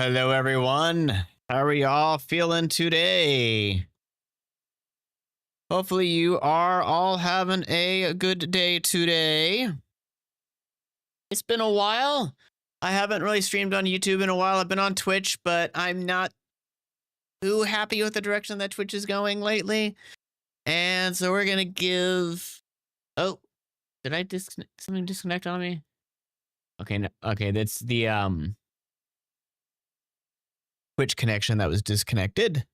Hello everyone. How are y'all feeling today? Hopefully you are all having a good day today. It's been a while. I haven't really streamed on YouTube in a while. I've been on Twitch, but I'm not too happy with the direction that Twitch is going lately. And so we're gonna give... Oh, did I something disconnect on me? Okay, no, okay, that's the Twitch connection that was disconnected.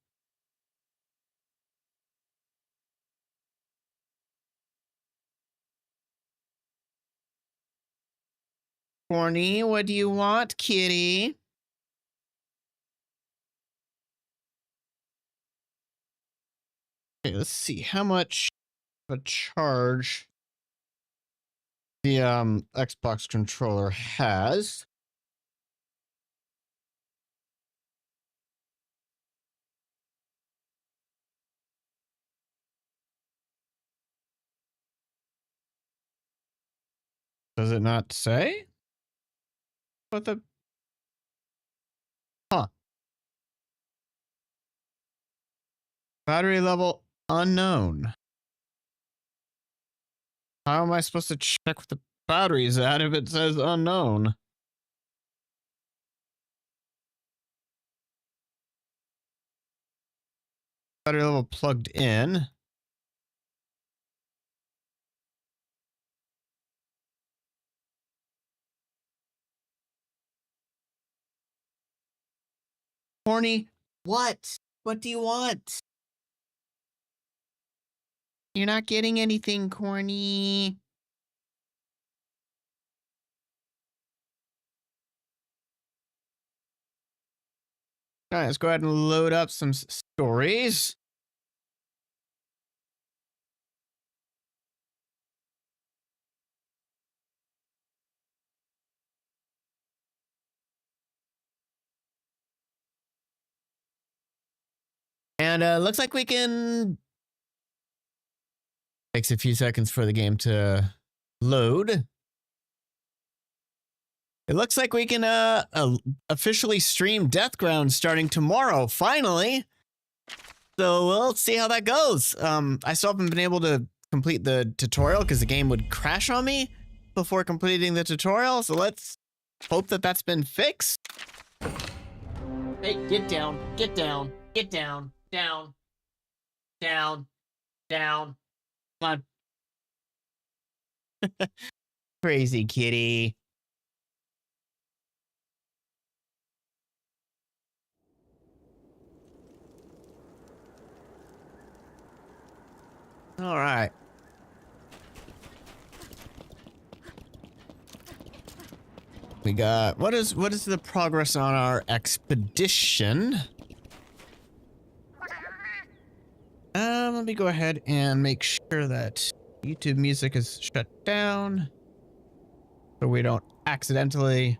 Corny, what do you want, kitty? Okay, let's see how much of a charge the Xbox controller has. Does it not say? What the? Huh. Battery level unknown. How am I supposed to check what the battery's at if it says unknown? Battery level plugged in. Corny, what? What do you want? You're not getting anything, Corny. All right, let's go ahead and load up some stories. And looks like we can... Takes a few seconds for the game to load. It looks like we can officially stream Deathground starting tomorrow, finally. So we'll see how that goes. I still haven't been able to complete the tutorial because the game would crash on me before completing the tutorial. So let's hope that that's been fixed. Hey, get down, get down, get down, down, down, down. Come on. Crazy kitty. All right. We got what is the progress on our expedition? Let me go ahead and make sure that YouTube music is shut down so we don't accidentally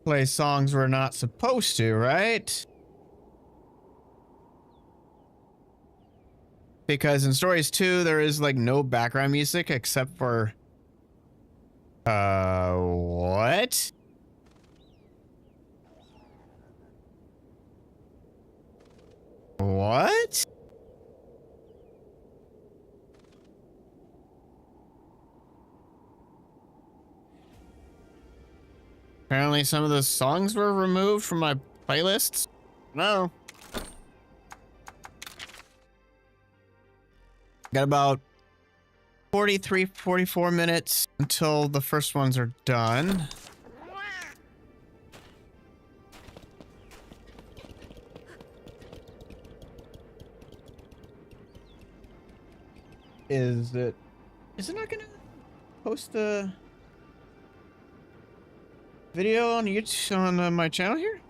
play songs we're not supposed to, right? Because in Stories 2, there is like no background music except for... what? What? Apparently some of the songs were removed from my playlists. No. Got about 43, 44 minutes until the first ones are done. Is it not gonna post the video on YouTube on my channel here?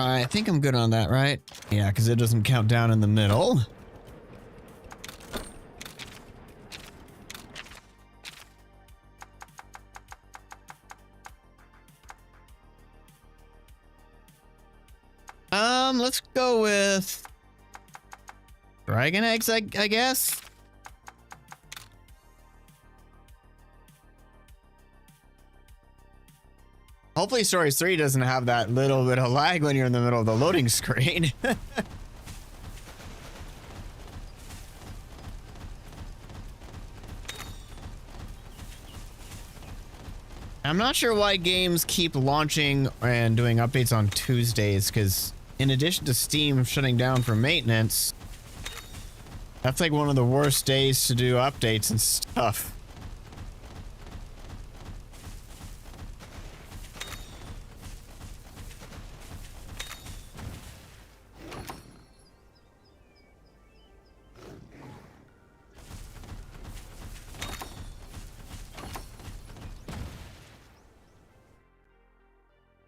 I think I'm good on that, right? Yeah, because it doesn't count down in the middle. Let's go with dragon eggs, I guess. Hopefully Stories 3 doesn't have that little bit of lag when you're in the middle of the loading screen. I'm not sure why games keep launching and doing updates on Tuesdays, because in addition to Steam shutting down for maintenance, that's like one of the worst days to do updates and stuff.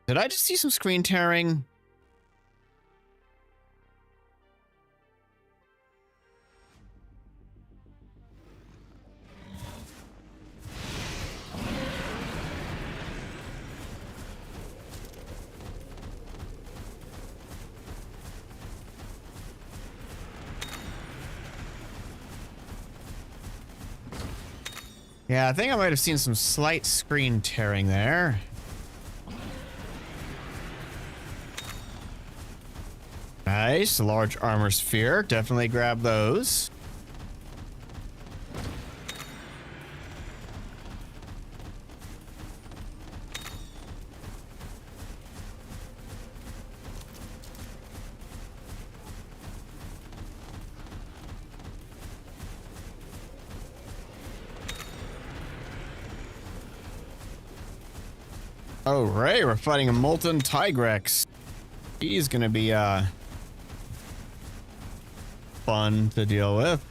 Did I just see some screen tearing? Yeah, I think I might have seen some slight screen tearing there. Nice, a large armor sphere. Definitely grab those. Oh, Ray, we're fighting a molten Tigrex. He's gonna be fun to deal with.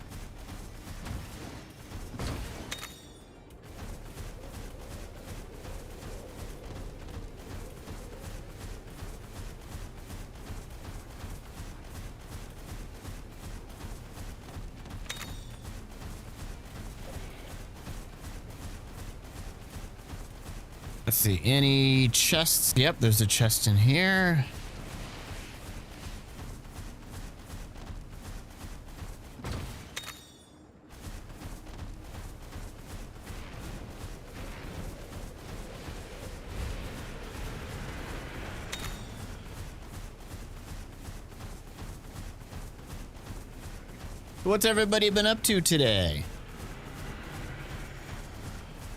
Let's see, any chests? Yep, there's a chest in here. What's everybody been up to today?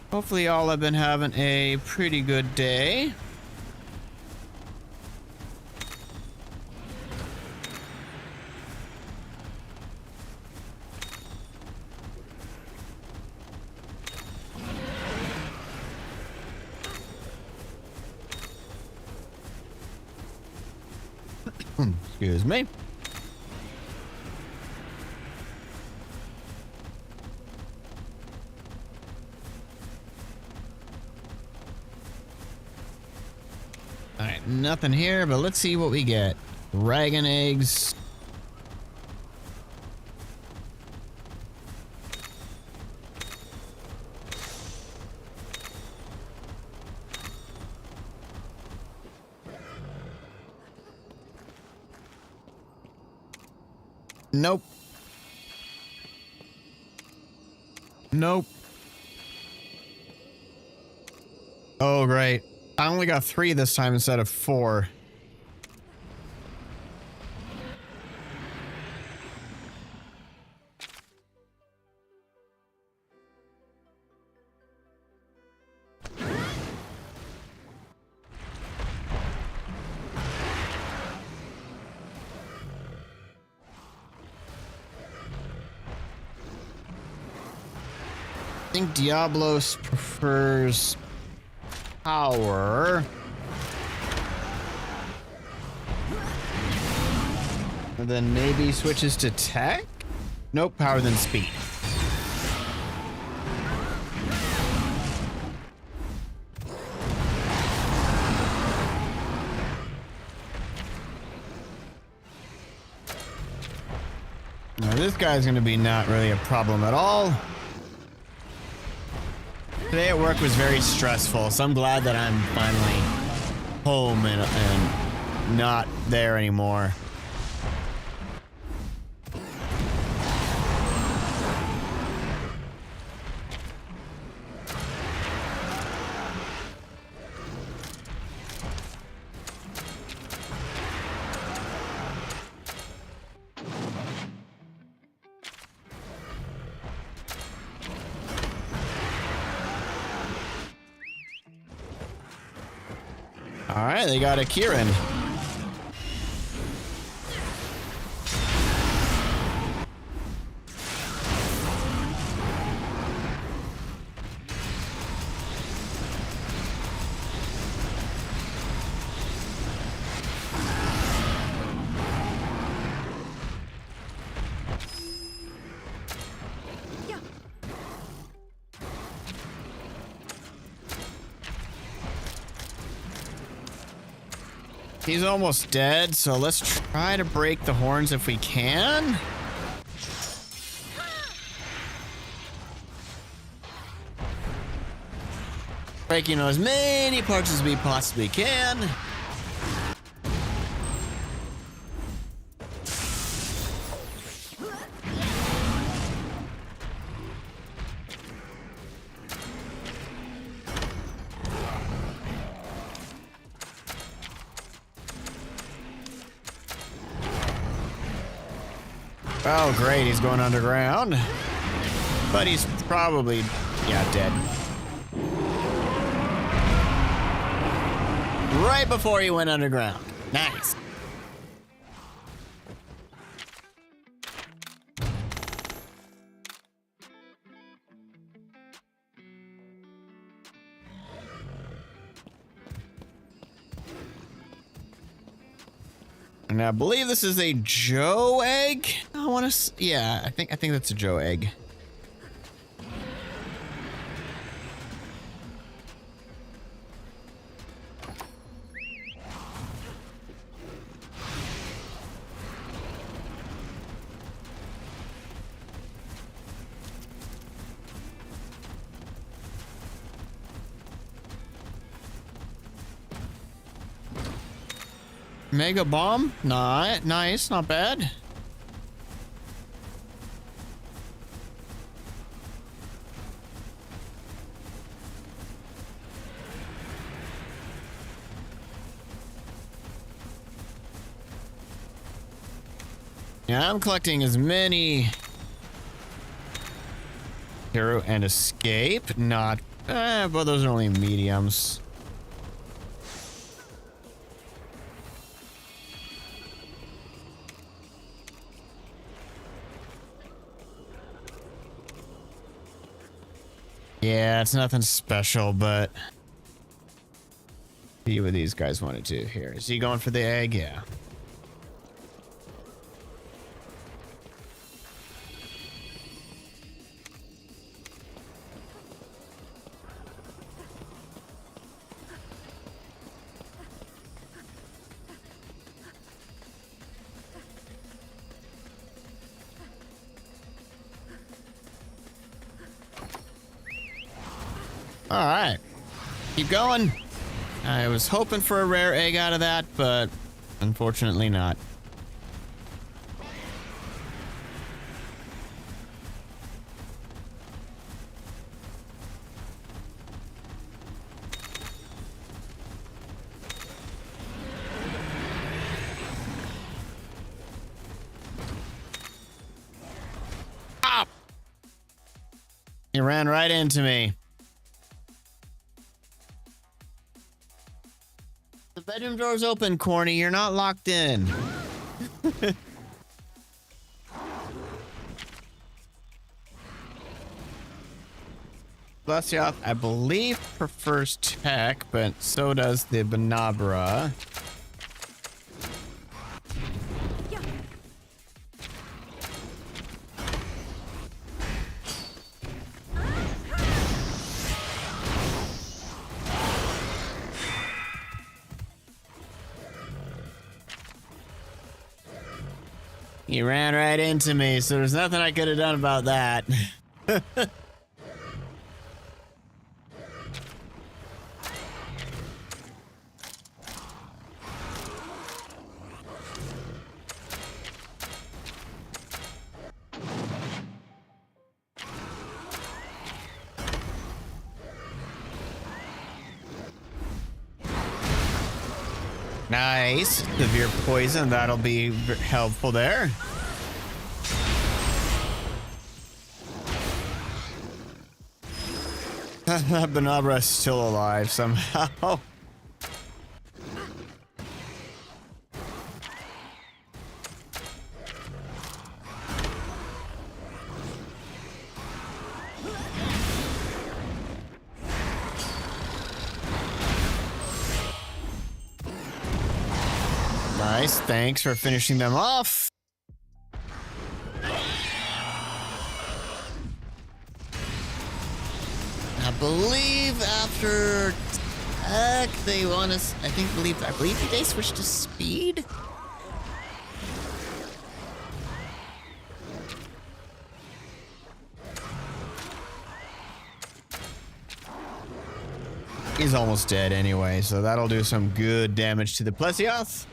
Hopefully y'all have been having a pretty good day. Excuse me. Alright, nothing here, but let's see what we get. Dragon eggs. Nope. Nope. Oh, great. I only got 3 this time instead of 4. I think Diablos prefers power. And then maybe switches to tech? Nope, power then speed. Now this guy's gonna be not really a problem at all. Today at work was very stressful, so I'm glad that I'm finally home and not there anymore. All right, they got a Kieran. He's almost dead, so let's try to break the horns if we can. Breaking as many parts as we possibly can. Oh, great, he's going underground. But he's probably, yeah, dead. Right before he went underground. Nice. And I believe this is a Joe egg. I want to, yeah, I think that's a Joe egg. Mega bomb? Nah, nice, not bad. Yeah, I'm collecting as many hero and escape. Not, but those are only mediums. Yeah, it's nothing special, but see what these guys want to do here. Is he going for the egg? Yeah. All right, keep going. I was hoping for a rare egg out of that, but unfortunately not. Ah! He ran right into me. The bedroom door's open, Corny. You're not locked in. Celestial, I believe, prefers tech, but so does the Banabra. You ran right into me, so there's nothing I could have done about that. Nice. Severe poison, that'll be helpful there. That Banabra is still alive somehow. Nice, thanks for finishing them off. I believe after tech, they want us. I believe they switched to speed. He's almost dead anyway, so that'll do some good damage to the Plesioth.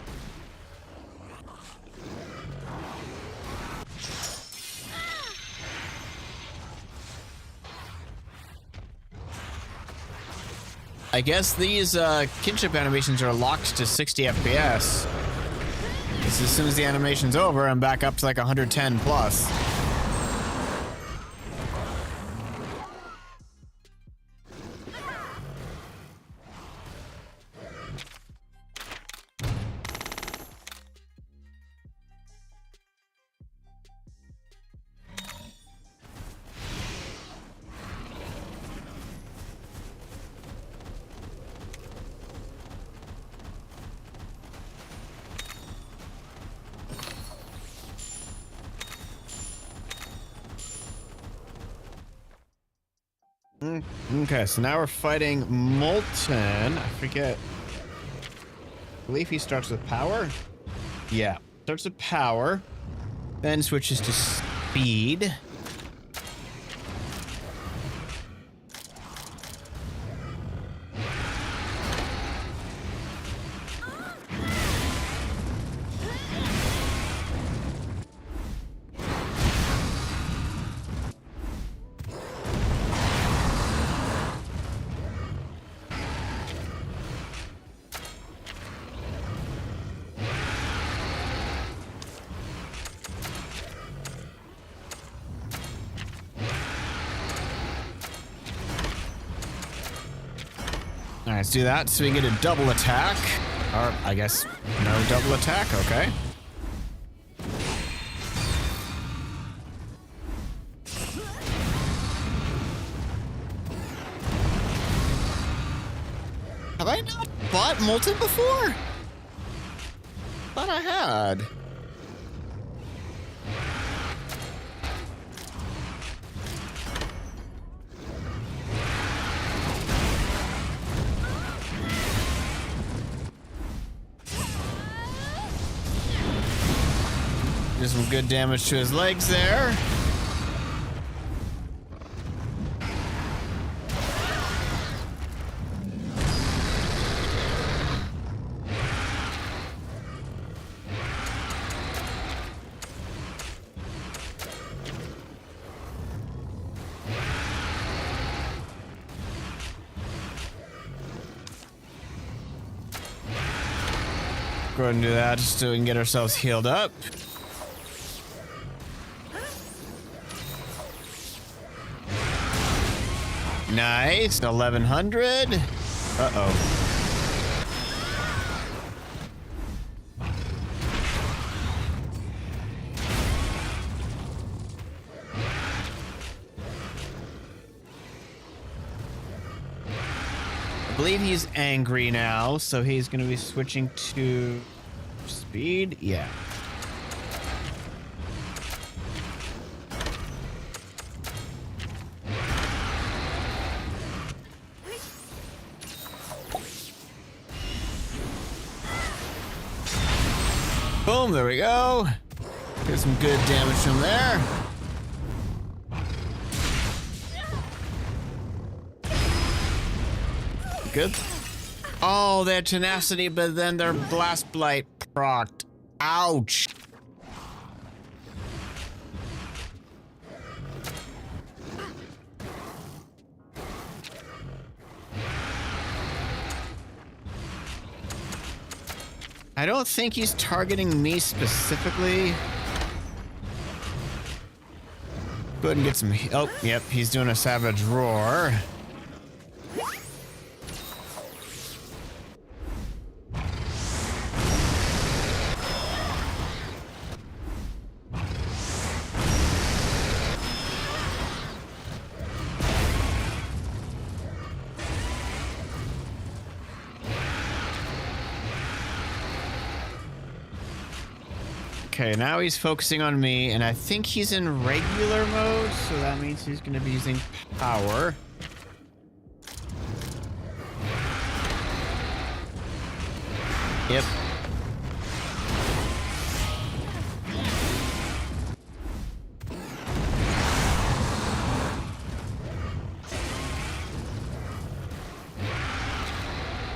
I guess these kinship animations are locked to 60 FPS. Because as soon as the animation's over, I'm back up to like 110 plus. Okay, so now we're fighting Molten. I forget. I believe he starts with power. Yeah, starts with power, then switches to speed. All right, let's do that so we get a double attack. Or, I guess, no double attack, okay. Have I not fought Molten before? Thought I had. Do some good damage to his legs there. Go ahead and do that just so we can get ourselves healed up. Nice, 1100. Uh-oh. I believe he's angry now, so he's going to be switching to speed. Yeah. Boom, there we go. Get some good damage from there. Good. Oh, they had tenacity, but then their blast blight procced. Ouch. I don't think he's targeting me specifically. Go ahead and get some. Oh, yep, he's doing a savage roar. Okay, now he's focusing on me, and I think he's in regular mode, so that means he's going to be using power. Yep.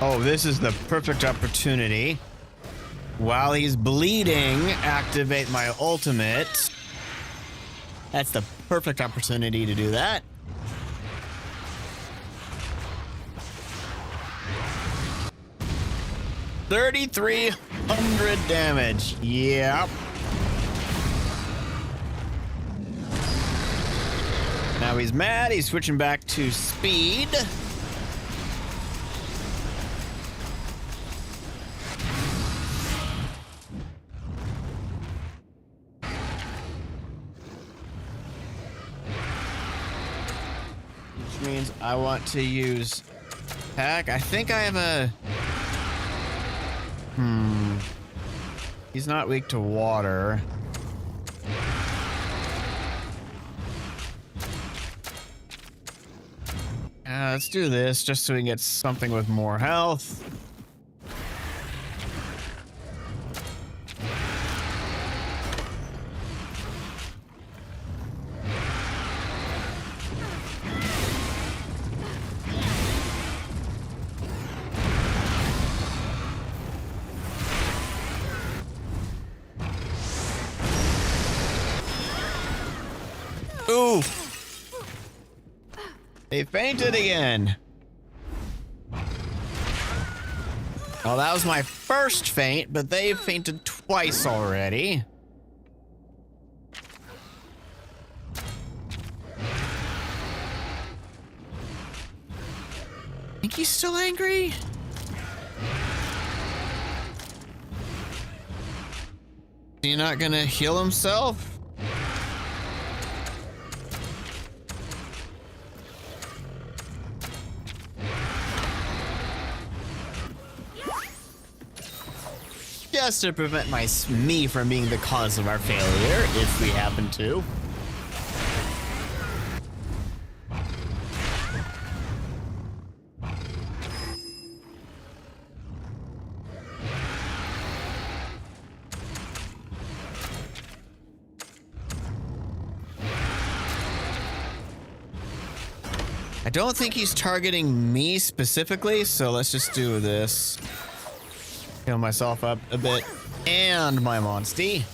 Oh, this is the perfect opportunity. While he's bleeding, activate my ultimate. That's the perfect opportunity to do that. $3,300 damage. Yep. Now he's mad. He's switching back to speed. Means I want to use attack. I think I have a he's not weak to water. Let's do this just so we can get something with more health. Ooh! They fainted again. Well, that was my first faint, but they've fainted twice already. Think he's still angry? Is he not gonna heal himself? Just to prevent me from being the cause of our failure, if we happen to. I don't think he's targeting me specifically, so let's just do this. Heal myself up a bit, and my monstie.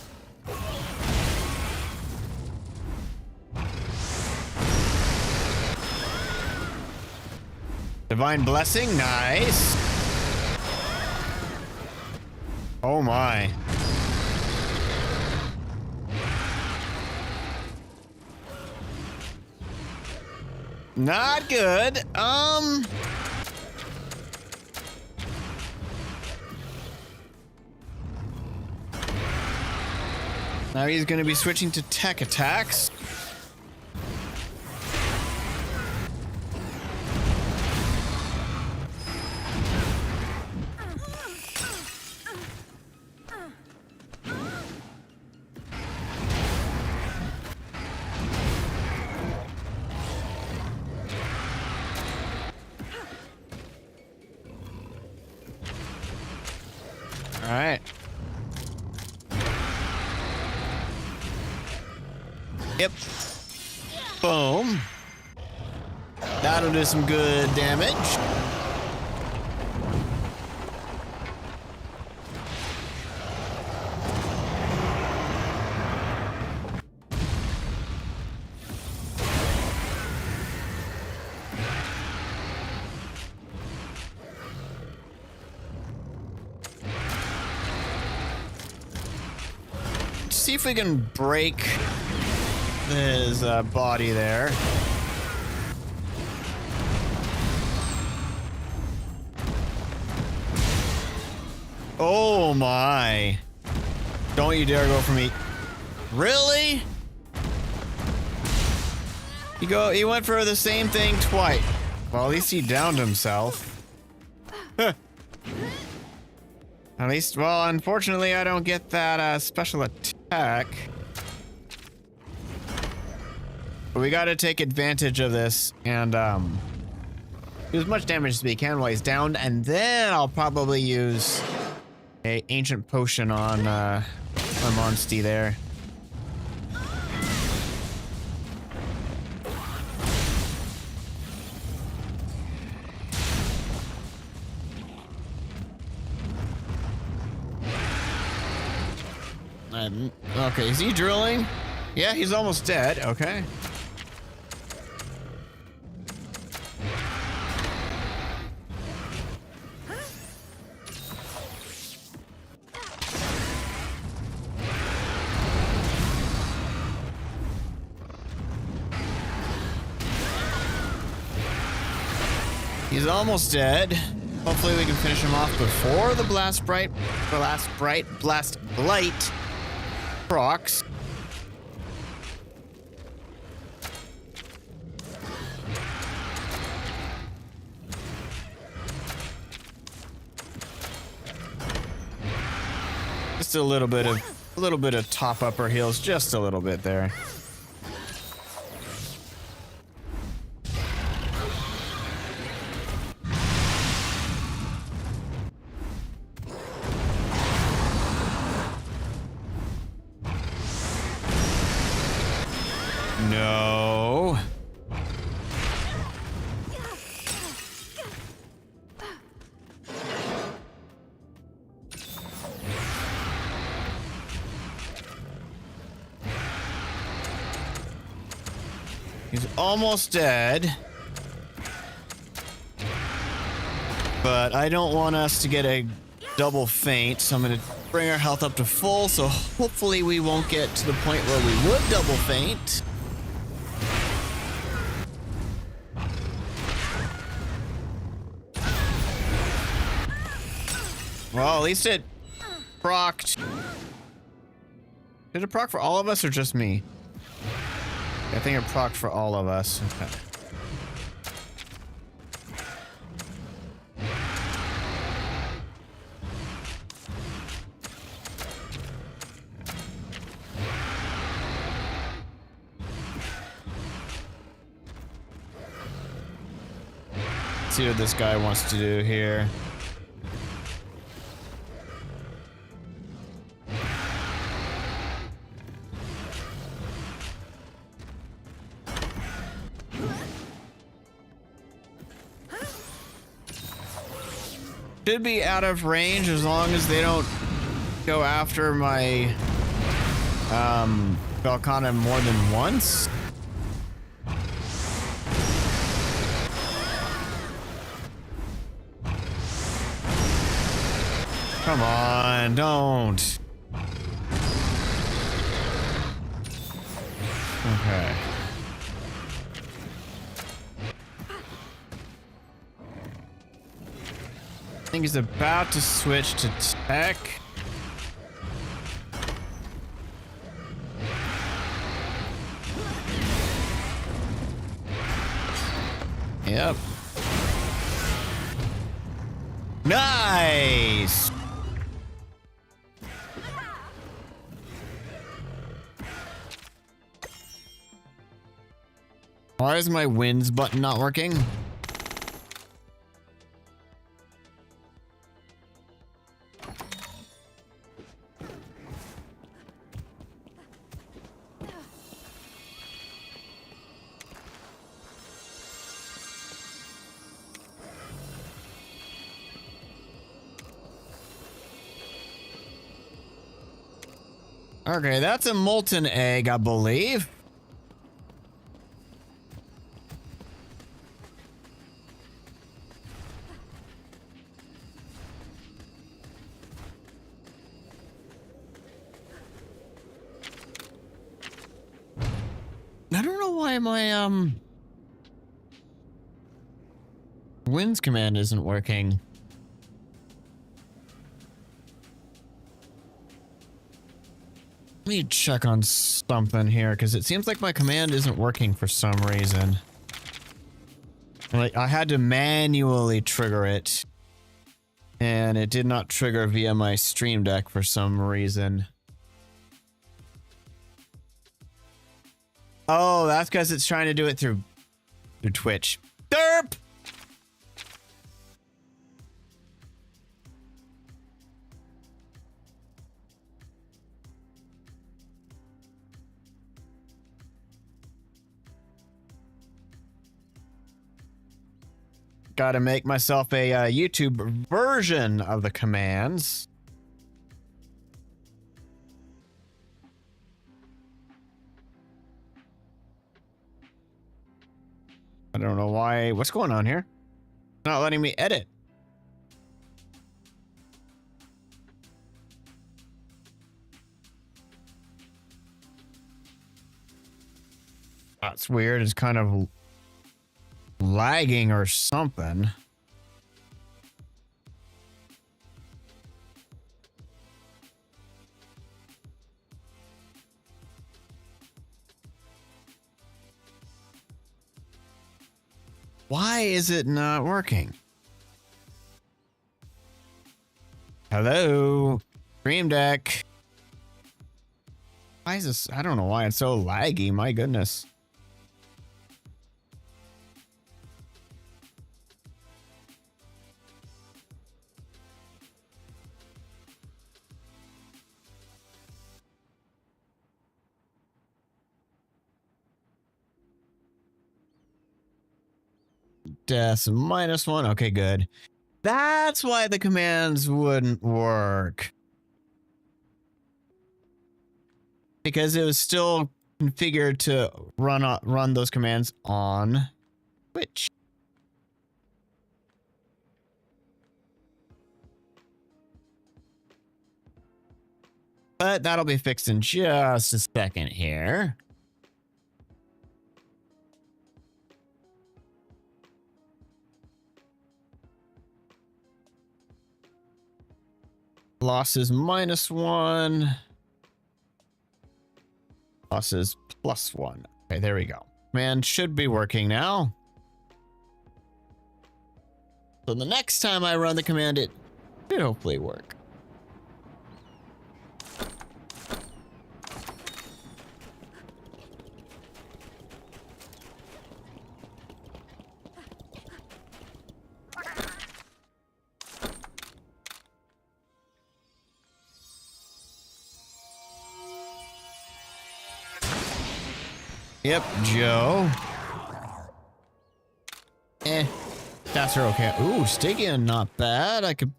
Divine Blessing, nice. Oh my. Not good. Now he's going to be switching to tech attacks. All right. Yep. Boom. That'll do some good damage. See if we can break his body there. Oh my. Don't you dare go for me. Really? He went for the same thing twice. Well, at least he downed himself. At least, well, unfortunately, I don't get that special attack. But we gotta take advantage of this and do as much damage as we can while he's downed, and then I'll probably use a ancient potion on Monsty there. Okay, is he drilling? Yeah, he's almost dead. Okay. He's almost dead. Hopefully we can finish him off before the blast blight procs. Just a little bit of top upper heals, just a little bit there. No. He's almost dead. But I don't want us to get a double faint, so I'm going to bring our health up to full, so hopefully we won't get to the point where we would double faint. Well, at least it procced. Did it proc for all of us or just me? I think it procced for all of us. Okay. Let's see what this guy wants to do here. Should be out of range as long as they don't go after my Valkana more than once. Come on, don't. Okay. I think he's about to switch to tech. Yep. Nice! Why is my wins button not working? Okay, that's a molten egg, I believe. I don't know why my winds command isn't working. Let me check on something here, because it seems like my command isn't working for some reason. Like, I had to manually trigger it, and it did not trigger via my Stream Deck for some reason. Oh, that's because it's trying to do it through Twitch. Derp! Gotta make myself a YouTube version of the commands. I don't know why. What's going on here? It's not letting me edit. That's weird. It's kind of lagging or something. Why is it not working? Hello, Stream Deck. Why is this? I don't know why it's so laggy. My goodness. Death -1. Okay, good. That's why the commands wouldn't work. Because it was still configured to run those commands on Twitch. But that'll be fixed in just a second here. Losses -1. Losses +1. Okay, there we go. Man, should be working now. So the next time I run the command, it should hopefully work. Yep, Joe. That's her okay. Ooh, Stygian, not bad. I could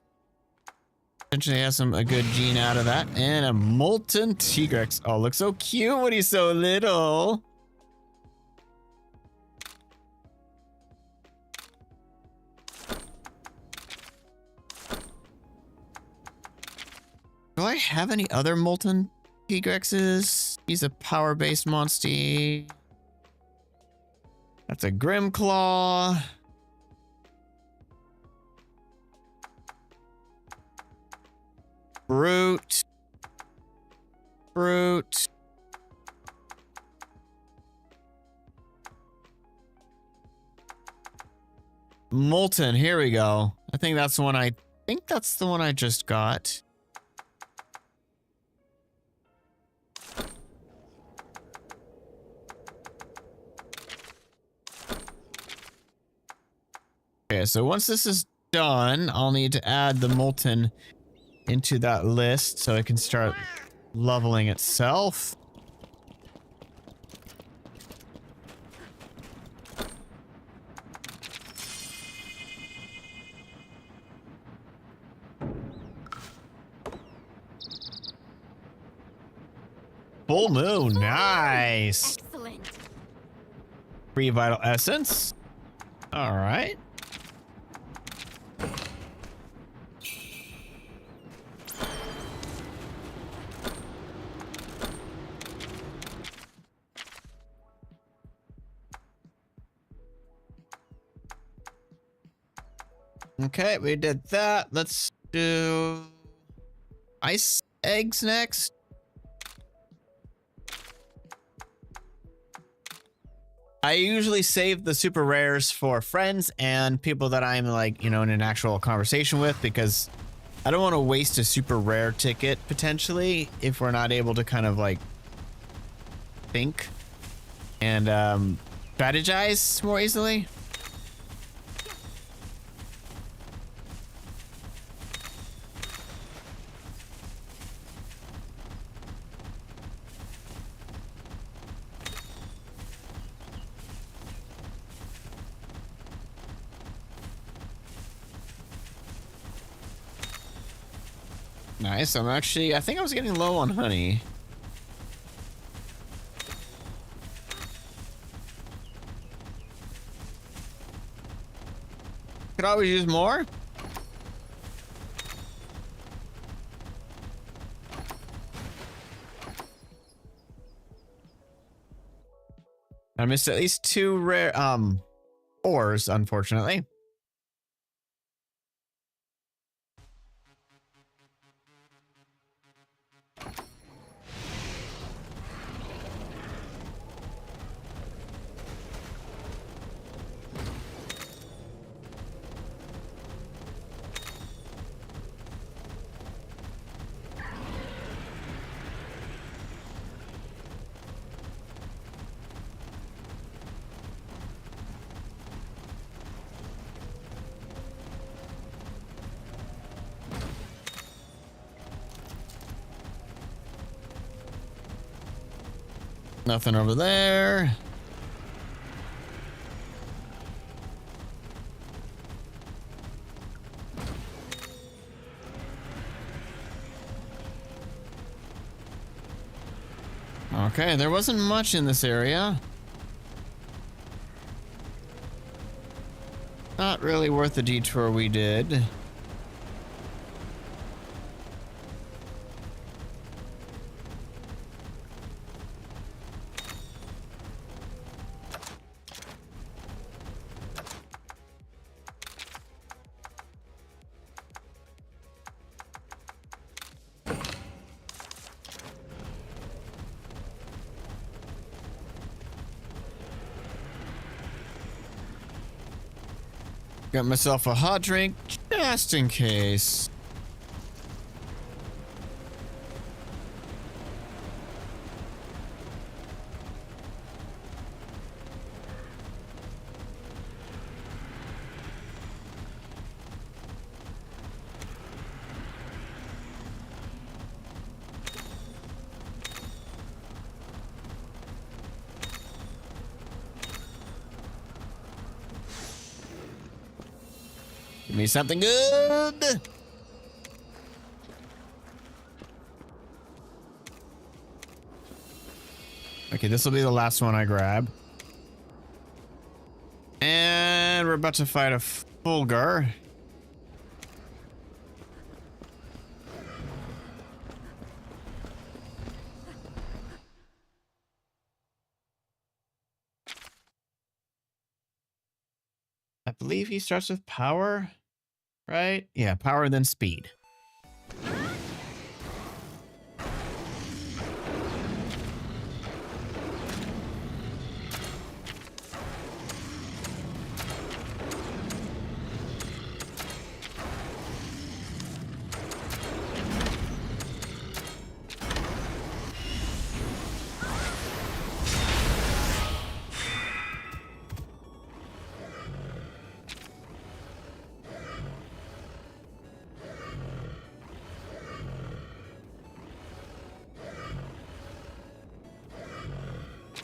potentially have a good gene out of that. And a molten Tigrex. Oh, looks so cute when he's so little. Do I have any other molten Tigrexes? He's a power-based monster. That's a Grimclaw. Brute. Brute. Molten, here we go. I think that's the one I just got. Okay, so once this is done, I'll need to add the molten into that list so it can start leveling itself. full moon. Nice. Excellent. Free vital essence. All right. Okay, we did that. Let's do ice eggs next. I usually save the super rares for friends and people that I'm like, you know, in an actual conversation with, because I don't want to waste a super rare ticket potentially if we're not able to kind of like think and strategize more easily. Nice. I think I was getting low on honey. Could always use more. I missed at least 2 rare ores, unfortunately. Nothing over there. Okay, there wasn't much in this area. Not really worth the detour we did. Got myself a hot drink just in case. Give me something good. Okay, this will be the last one I grab. And we're about to fight a Fulgur. I believe he starts with power, right? Yeah, power then speed.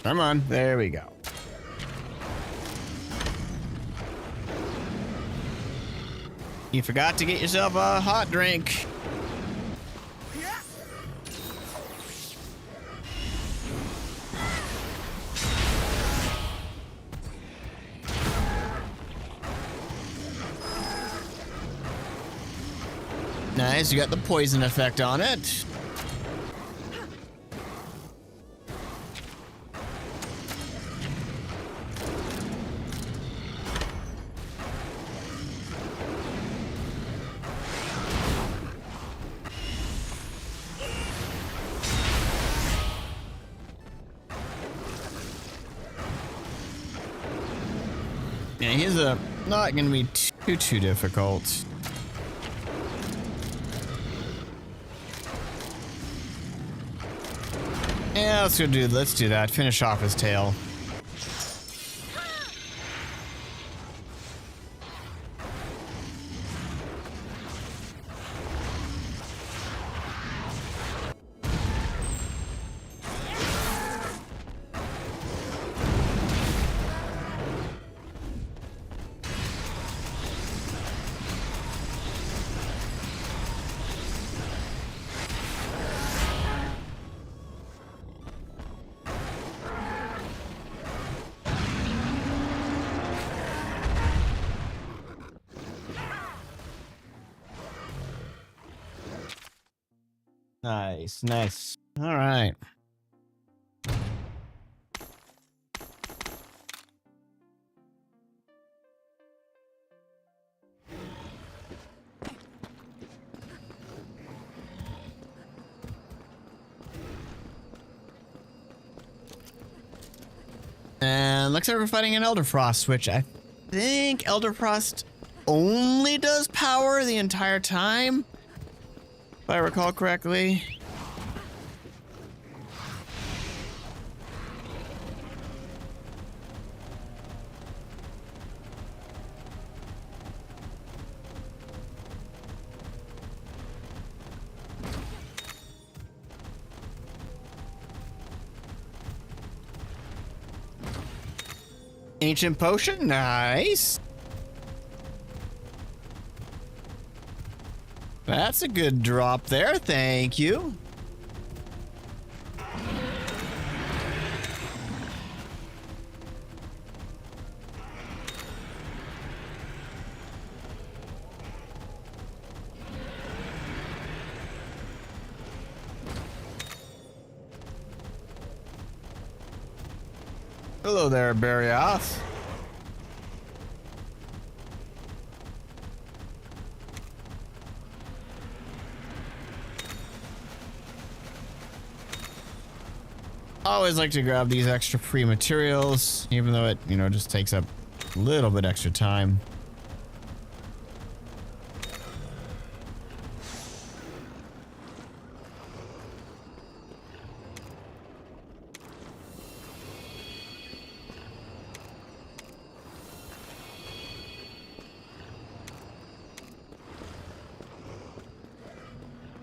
Come on, there we go. You forgot to get yourself a hot drink. Nice, you got the poison effect on it. Yeah, he's not gonna be too difficult. Yeah, let's do that. Finish off his tail. Nice, nice. All right. And looks like we're fighting an Elder Frost, which I think Elder Frost only does power the entire time, if I recall correctly. Ancient potion, nice. That's a good drop there, thank you. Hello there, Barrios. I always like to grab these extra free materials, even though it, just takes up a little bit extra time.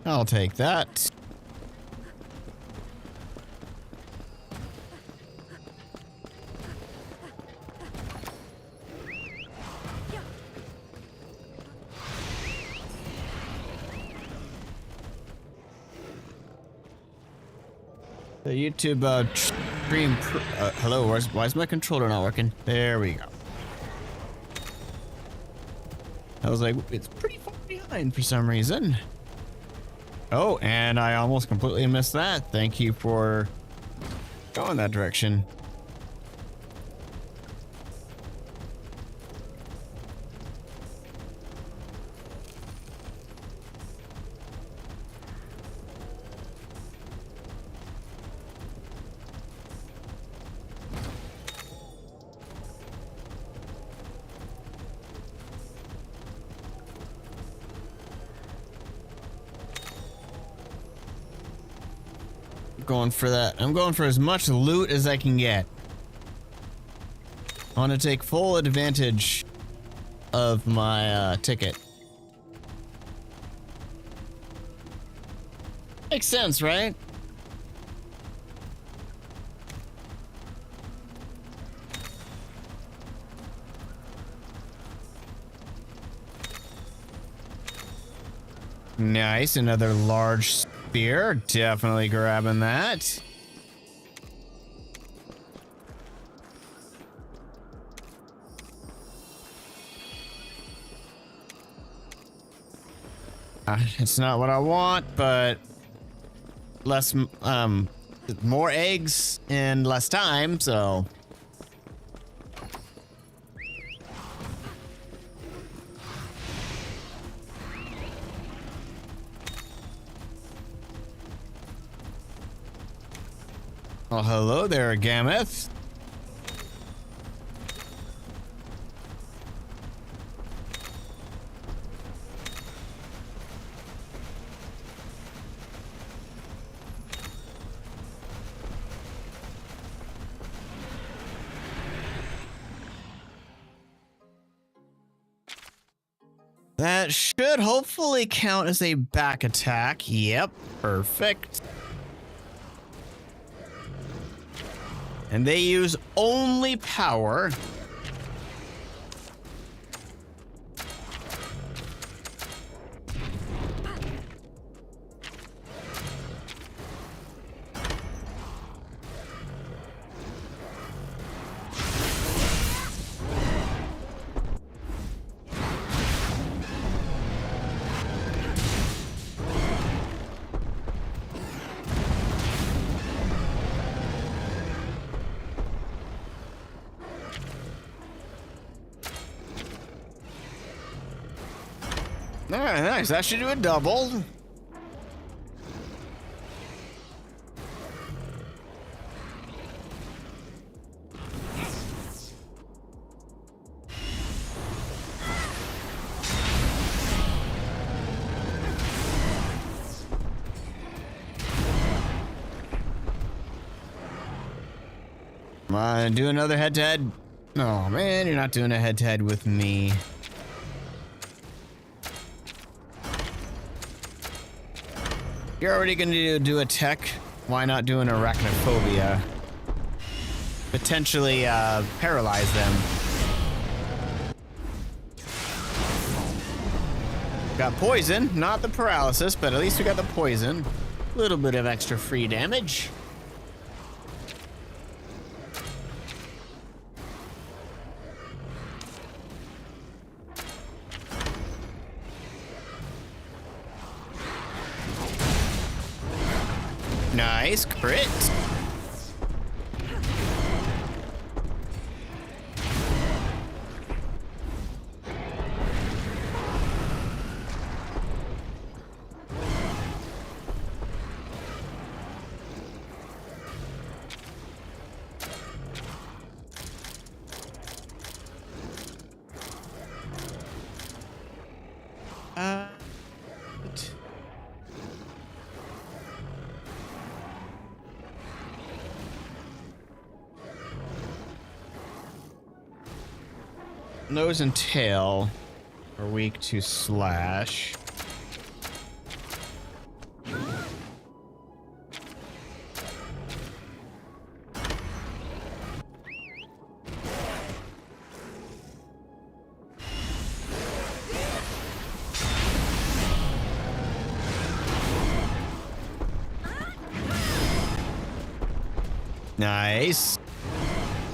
I'll take that. The YouTube stream. Hello, why is my controller not working? There we go. I was like, it's pretty far behind for some reason. Oh, and I almost completely missed that. Thank you for going that direction. Going for that. I'm going for as much loot as I can get. I want to take full advantage of my ticket. Makes sense, right? Nice, another large spear. Definitely grabbing that. It's not what I want, but less, more eggs and less time, so. Well, hello there, Gameth. That should hopefully count as a back attack. Yep, perfect. And they use only power. All right, nice. That should do a double. Come on, do another head-to-head. Oh man, you're not doing a head-to-head with me. You're already gonna do a tech. Why not do an arachnophobia? Potentially paralyze them. Got poison, not the paralysis, but at least we got the poison. A little bit of extra free damage. Nice crit. Nose and tail are weak to slash. Nice.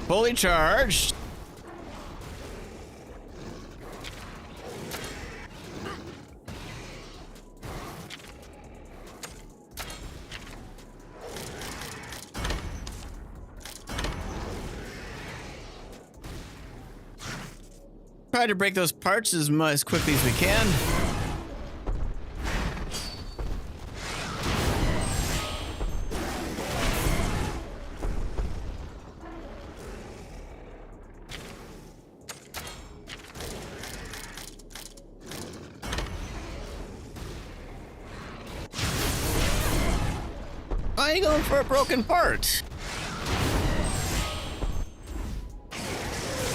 Fully charged. Try to break those parts as quickly as we can. Why are you going for a broken part?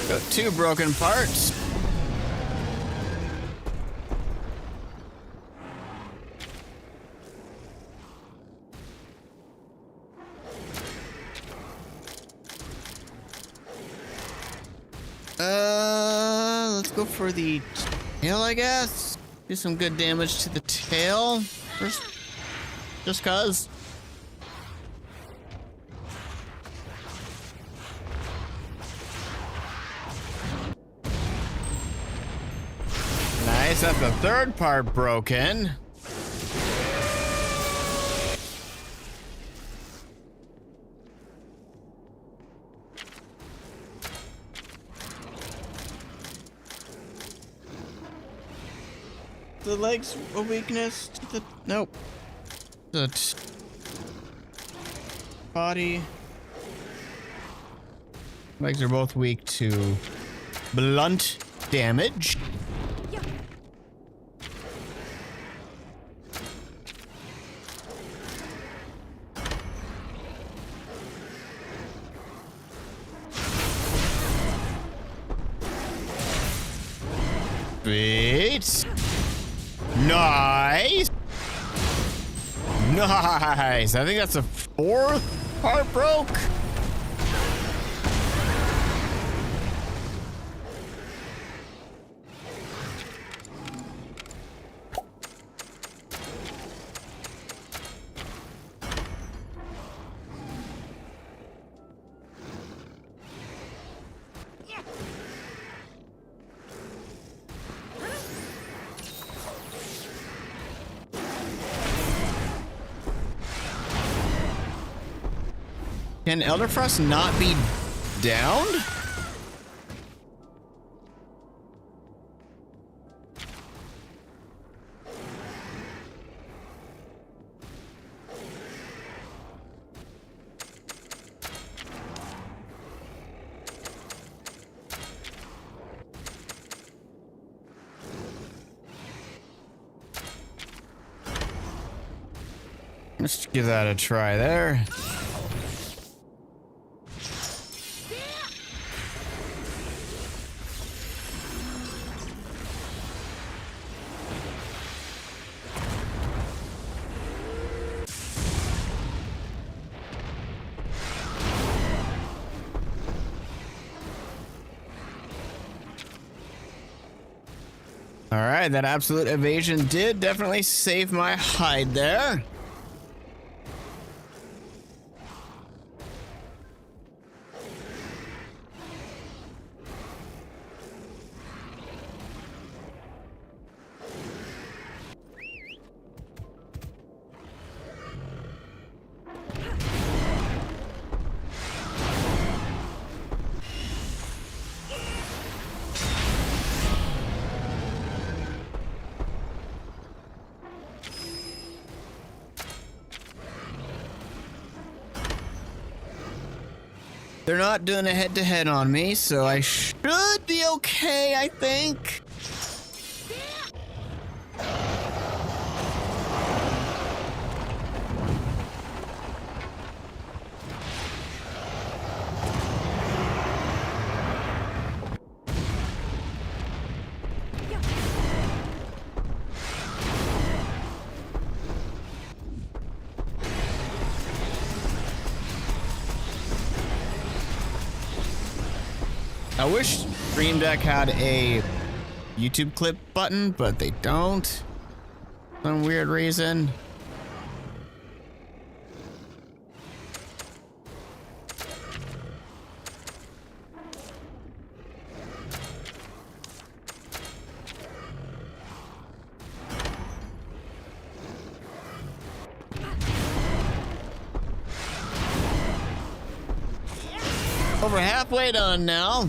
Got 2 broken parts. Let's go for the tail, I guess. Do some good damage to the tail first, just cause. Nice, that's the 3rd part broken. the legs a weakness to the... Nope. The body. Legs are both weak to blunt damage. Sweet. Nice. Nice. I think that's the 4th heart broke. Can Elderfrost not be downed? Let's give that a try there. All right, that absolute evasion did definitely save my hide there. They're not doing a head-to-head on me, so I should be okay, I think. I wish Stream Deck had a YouTube clip button, but they don't. For some weird reason. Over halfway done now.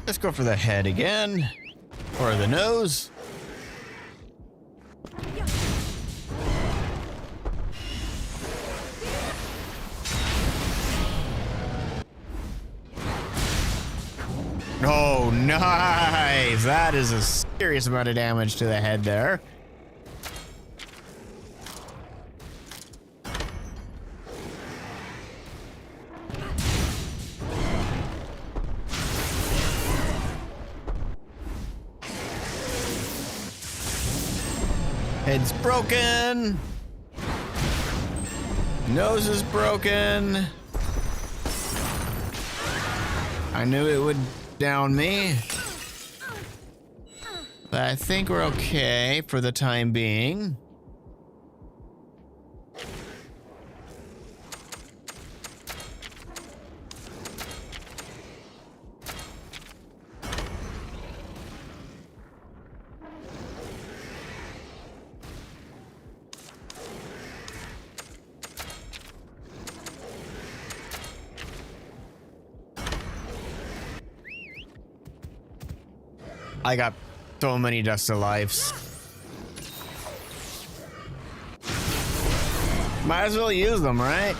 Let's go for the head again, or the nose. Oh, nice! That is a serious amount of damage to the head there. Head's broken. Nose is broken. I knew it would down me. But I think we're okay for the time being. I got so many dust to lives. Might as well use them, right?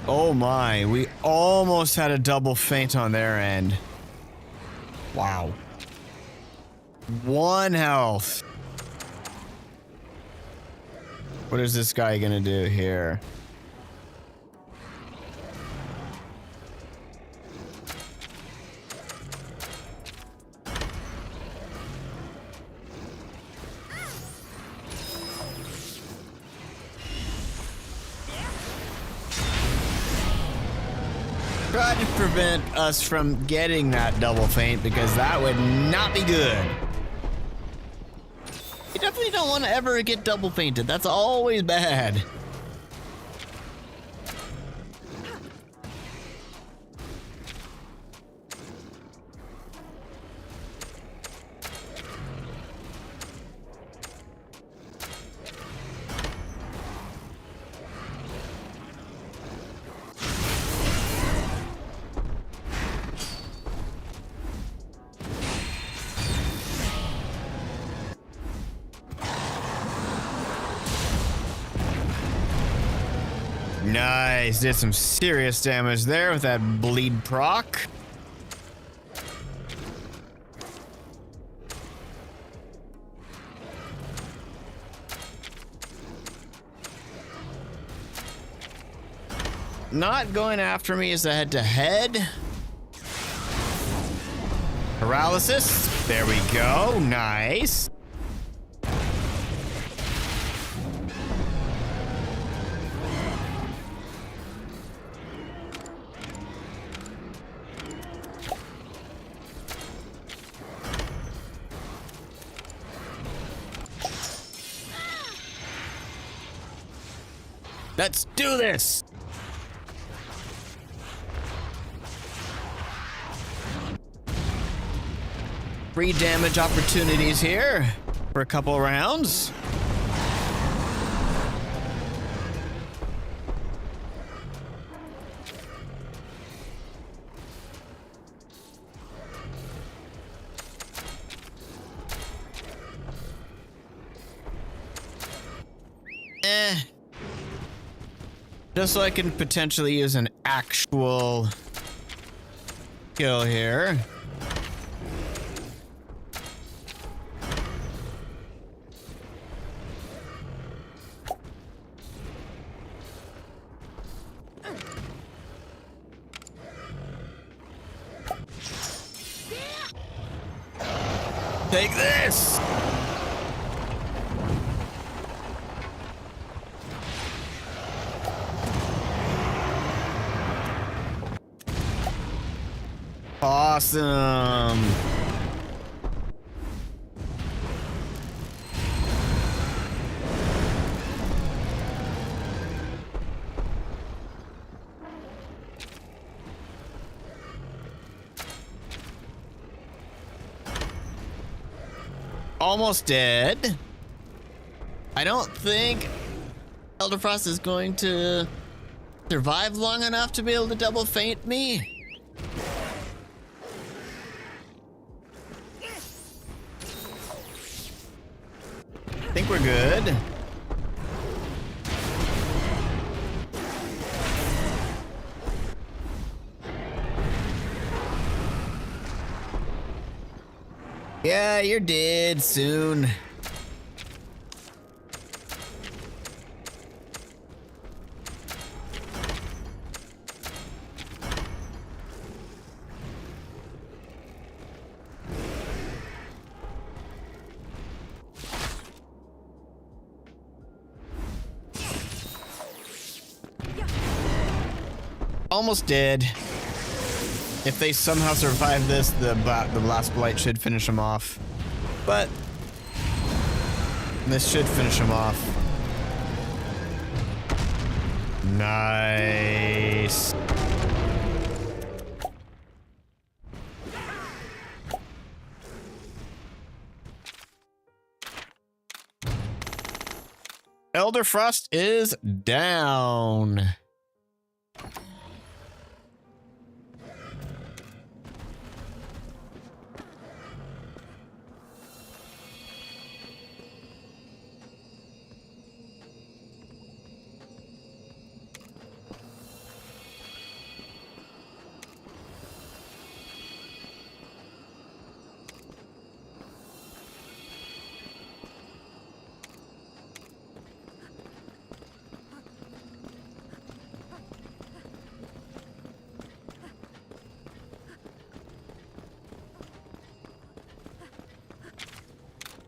Oh my, we almost had a double feint on their end. Wow. 1 health. What is this guy gonna do here? Try to prevent us from getting that double feint because that would not be good. You definitely don't want to ever get double feinted. That's always bad. Nice, did some serious damage there with that bleed proc. Not going after me as a head-to-head. Paralysis, there we go, nice. Let's do this! Free damage opportunities here for a couple rounds. Just so I can potentially use an actual kill here. Take this! Awesome. Almost dead. I don't think Elder Frost is going to survive long enough to be able to double feint me. I think we're good. Yeah, you're dead soon. Almost dead. If they somehow survive this, the Blast Blight should finish them off. But this should finish them off. Nice. Elder Frost is down.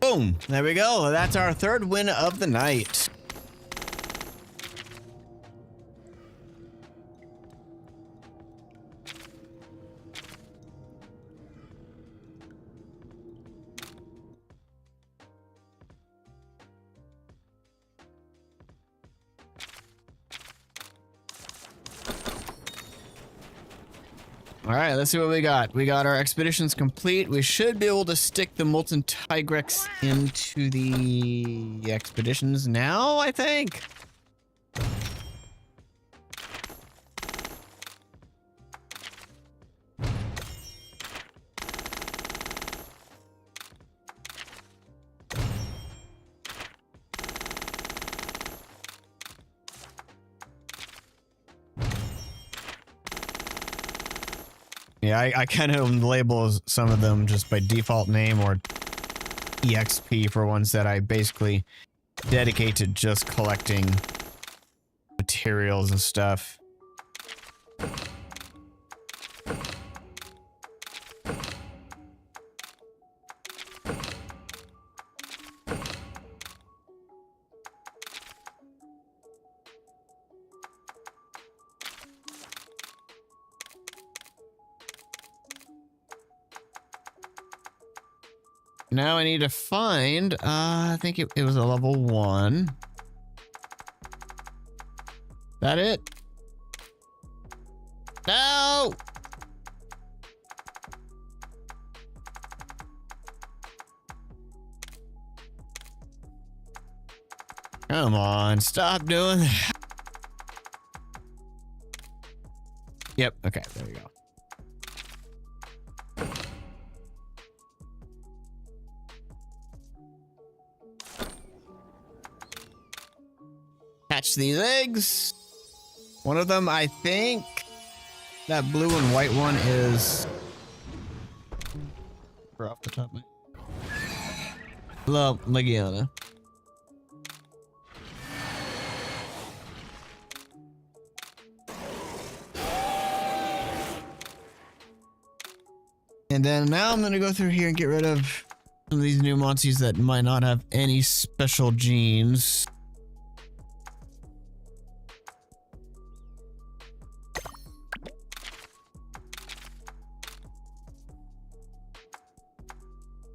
Boom. There we go. That's our third win of the night. All right, let's see what we got. We got our expeditions complete. We should be able to stick the Molten Tigrex into the expeditions now, I think. Yeah, I kind of label some of them just by default name or EXP for ones that I basically dedicate to just collecting materials and stuff. Now I need to find, I think it was a level 1. That it? No! Come on, stop doing that. Yep, okay, there we go. Catch these eggs. One of them, I think, that blue and white one is off the top of my La Legiana. And then now I'm gonna go through here and get rid of some of these new monsters that might not have any special genes.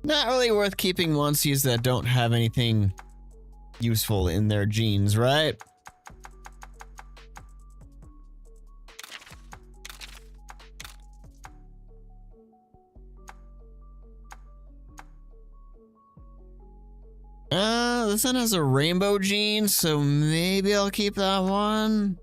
Not really worth keeping monsters that don't have anything useful in their genes, right? This one has a rainbow gene, so maybe I'll keep that one.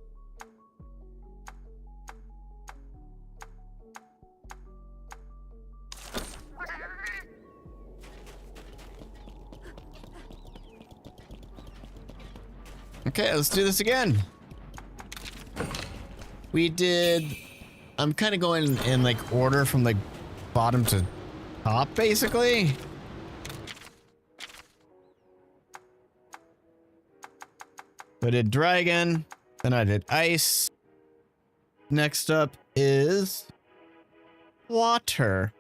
Okay, let's do this again. We did... I'm kind of going in like order from like bottom to top, basically. I did dragon, then I did ice. Next up is water.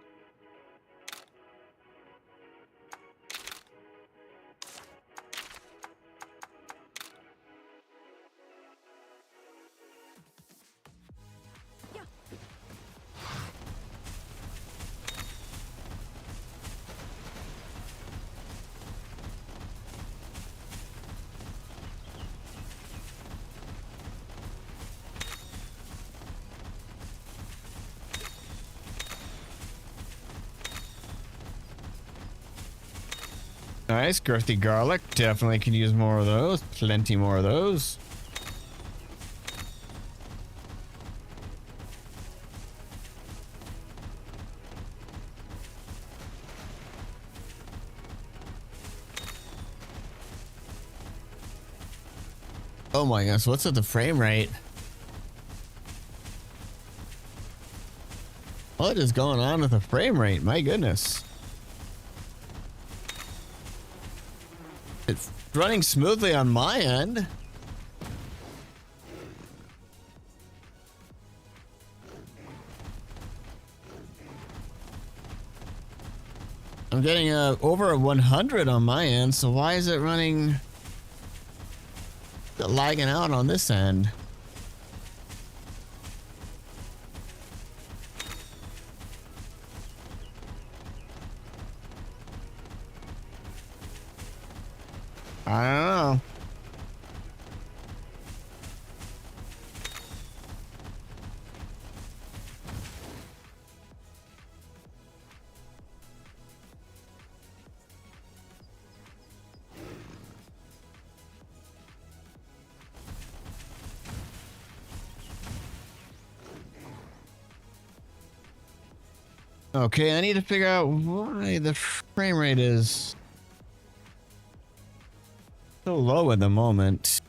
Nice, girthy garlic. Definitely could use more of those. Plenty more of those. Oh my gosh, what's with the frame rate? What is going on with the frame rate? My goodness. It's running smoothly on my end. I'm getting over a 100 on my end, so why is it running lagging out on this end? I don't know. Okay, I need to figure out why the frame rate is so low at the moment.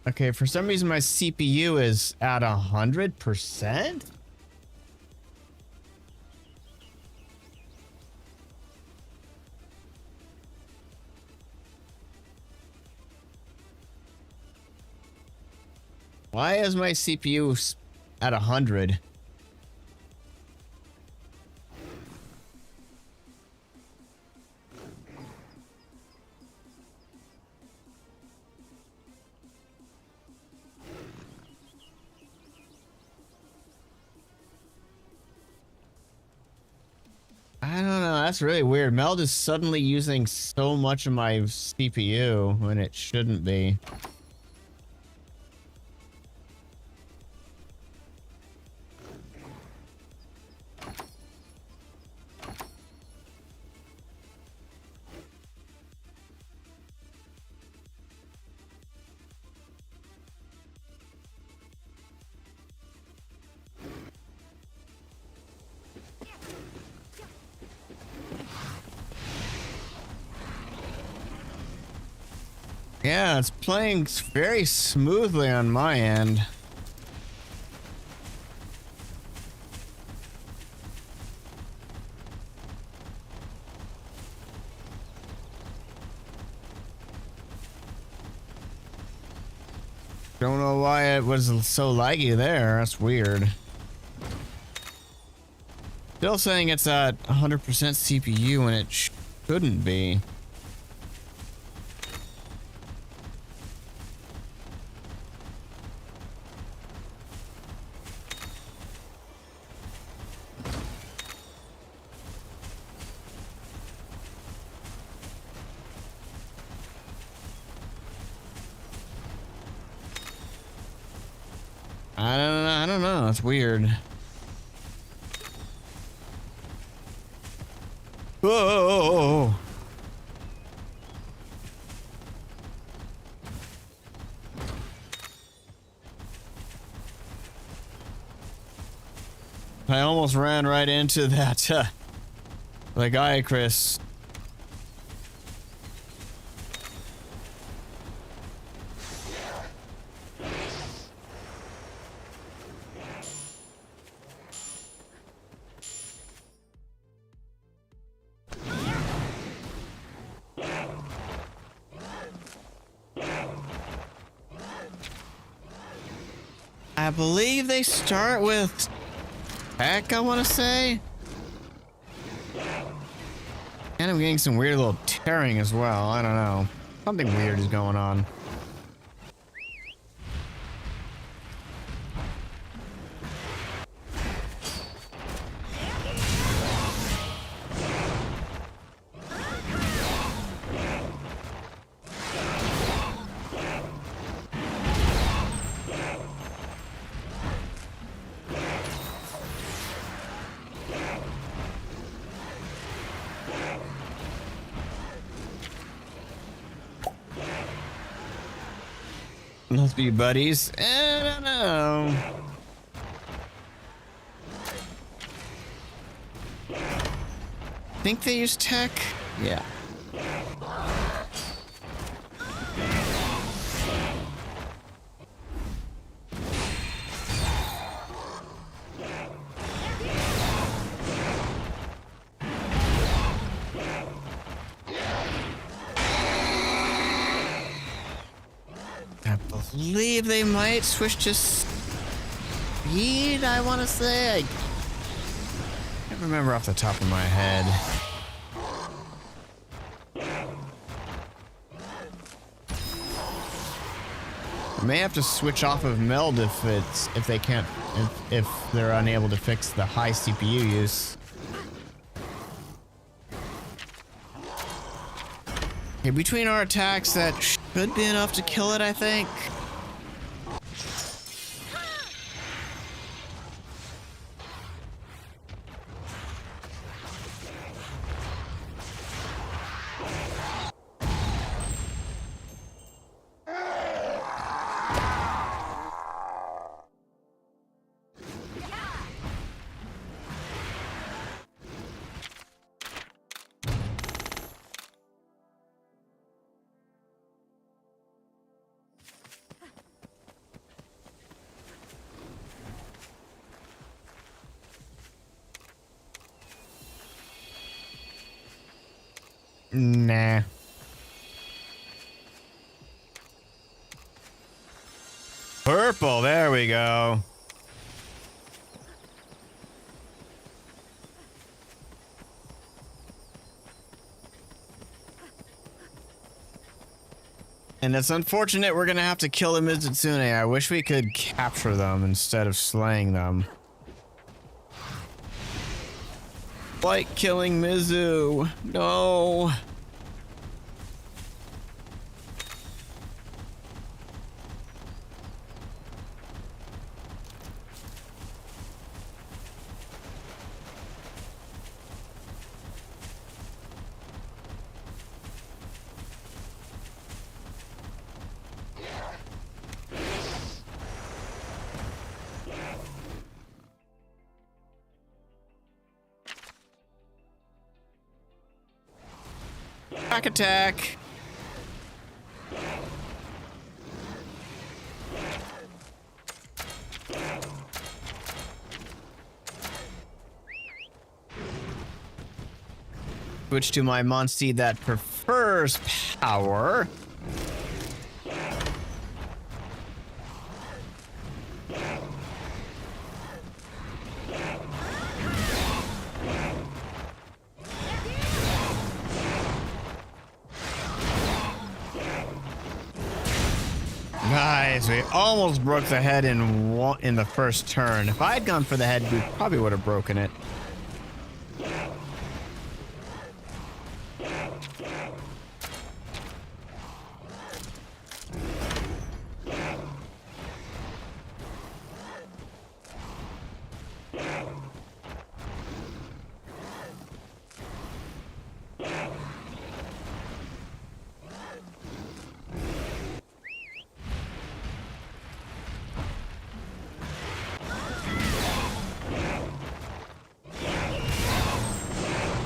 Okay, for some reason my CPU is at 100%. Why is my CPU at 100? I don't know. That's really weird. Meld is suddenly using so much of my CPU when it shouldn't be. Yeah, it's playing very smoothly on my end. Don't know why it was so laggy there. That's weird. Still saying it's at 100% CPU when it shouldn't be. I don't know. It's weird. Whoa! I almost ran right into that, the guy, Chris. I believe they start with tech, I want to say. And I'm getting some weird little tearing as well. I don't know. Something weird is going on. Let's be buddies. I don't know. Think they use tech? Yeah. I believe they might switch to speed, I want to say. I can't remember off the top of my head. I may have to switch off of meld if they're unable to fix the high CPU use. Okay, between our attacks, that should be enough to kill it, I think. Nah. Purple, there we go. And it's unfortunate we're gonna have to kill the Mizutsune. I wish we could capture them instead of slaying them. Like killing Mizu. No. Back attack. Switch to my Monsteed that prefers power. Nice, we almost broke the head in the first turn. If I had gone for the head, we probably would have broken it.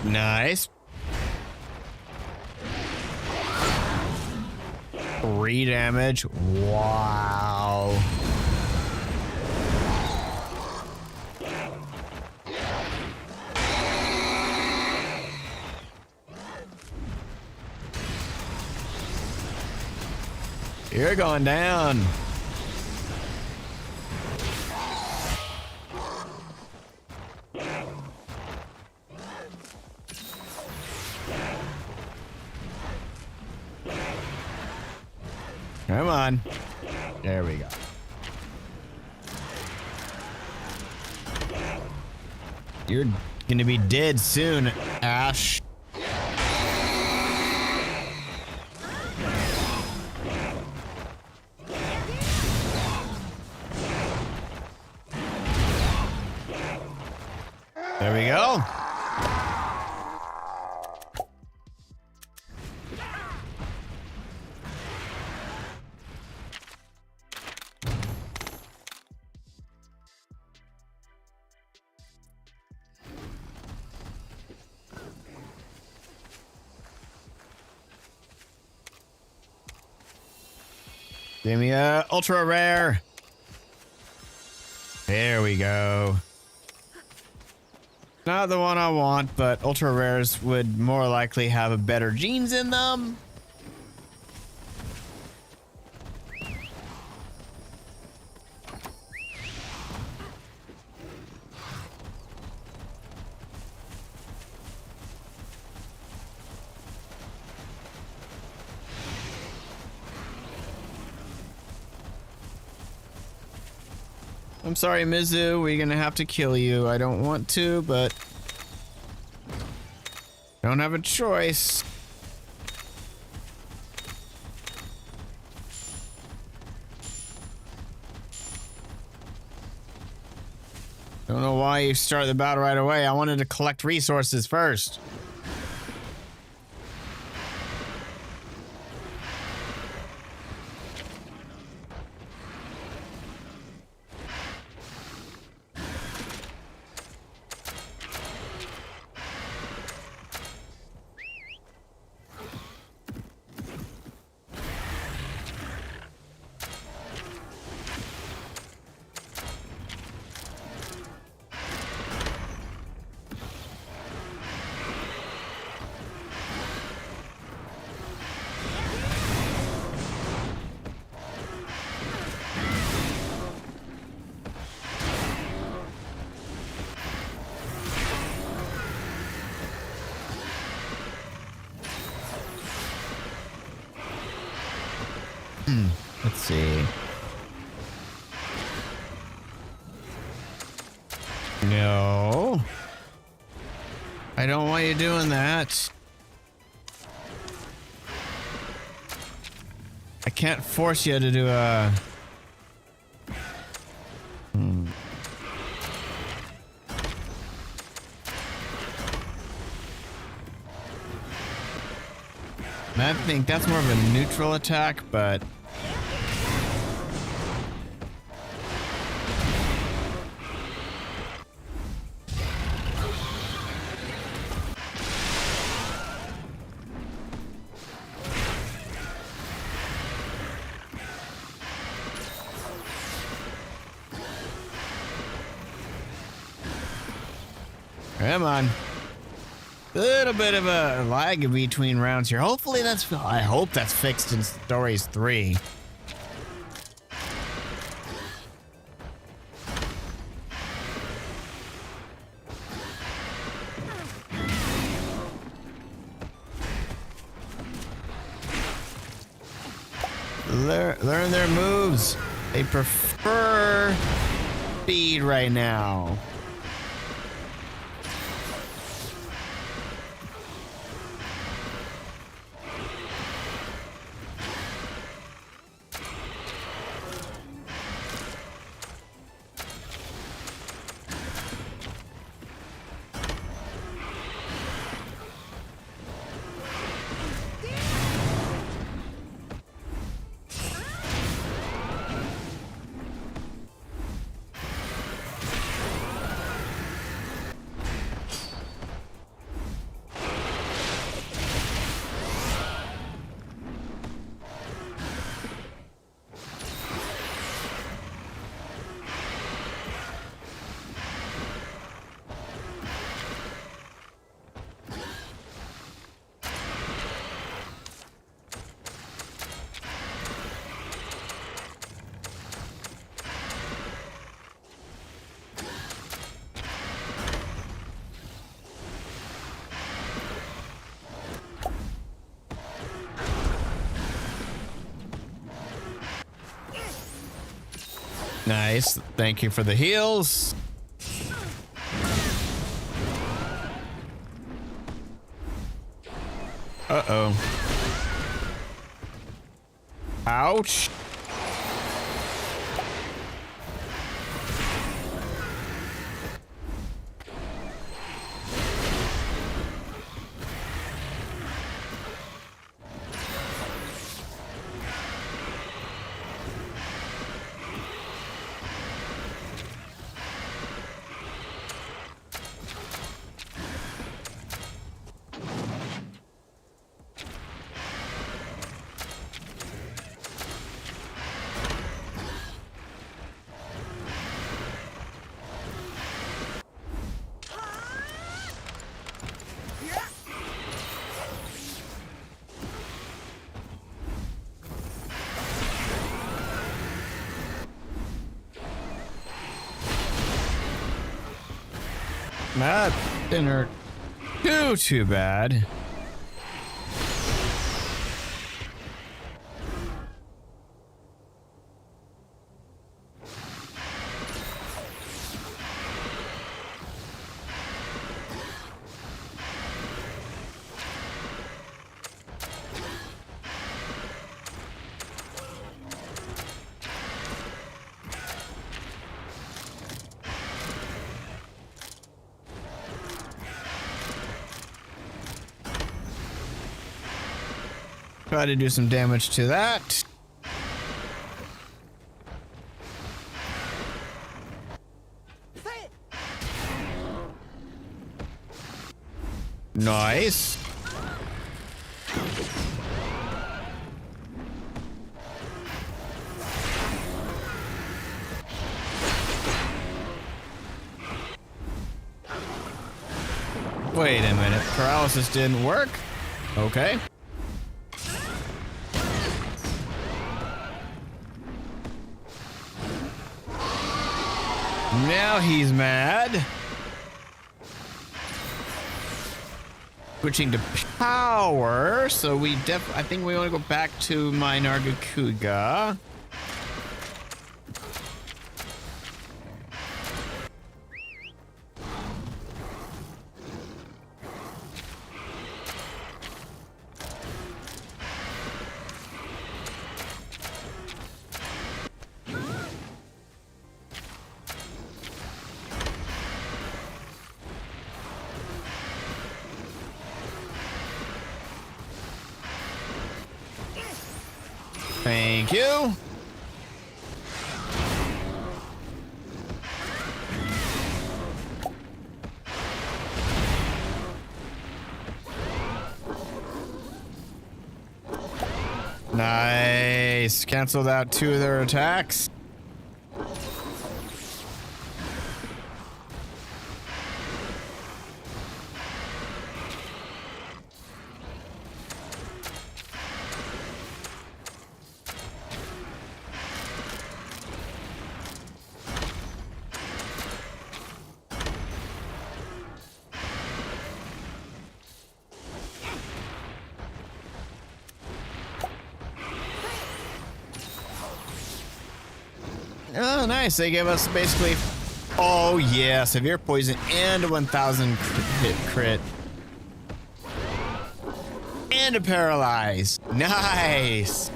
Nice. 3 damage. Wow. You're going down. Come on. There we go. You're gonna be dead soon, Ash. There we go. Give me a ultra rare. There we go. Not the one I want, but ultra rares would more likely have a better genes in them. I'm sorry, Mizu. We're gonna have to kill you. I don't want to, but don't have a choice. Don't know why you start the battle right away. I wanted to collect resources first. Let's see. No. I don't want you doing that. I can't force you to do a... I think that's more of a neutral attack, but... Come on. A little bit of a lag between rounds here. Hopefully that's... I hope that's fixed in Stories 3. Learn their moves. They prefer speed right now. Nice. Thank you for the heals. Uh-oh. Ouch. That didn't hurt too bad. Try to do some damage to that. Nice. Wait a minute. Paralysis didn't work? Okay. Now he's mad. Switching to power, so I think we want to go back to my Nargacuga. Thank you. Nice. Canceled out 2 of their attacks. Oh, nice. They gave us basically... Oh, yeah. Severe poison and a 1,000 crit. And a paralyze. Nice.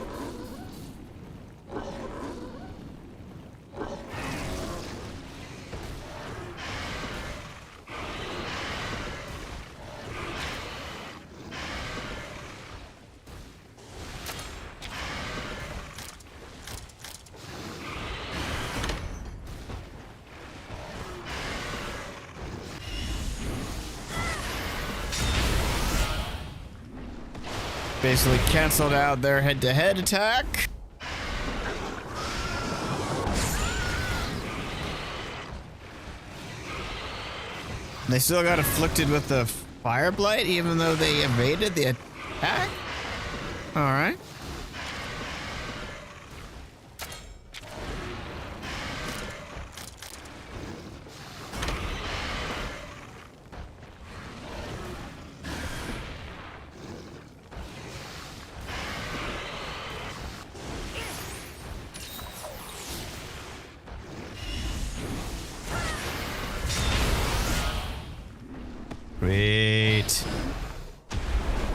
Basically canceled out their head-to-head attack. They still got afflicted with the fire blight even though they evaded the attack? Alright.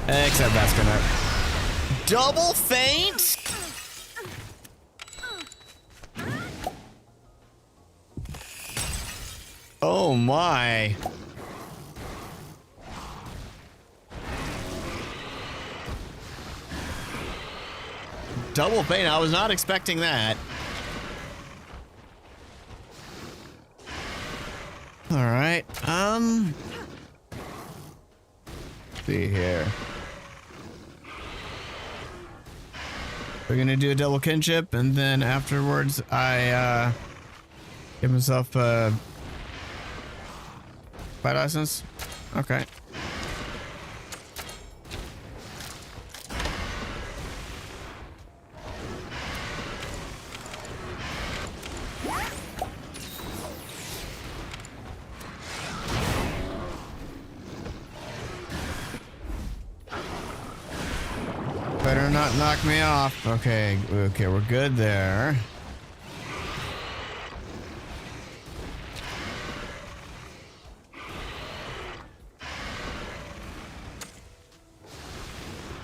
Except that's gonna double faint. Oh my. Double faint. I was not expecting that. All right. See here. We're gonna do a double kinship, and then afterwards, I give myself a fight license. Okay. Better not knock me off. Okay, okay, we're good there.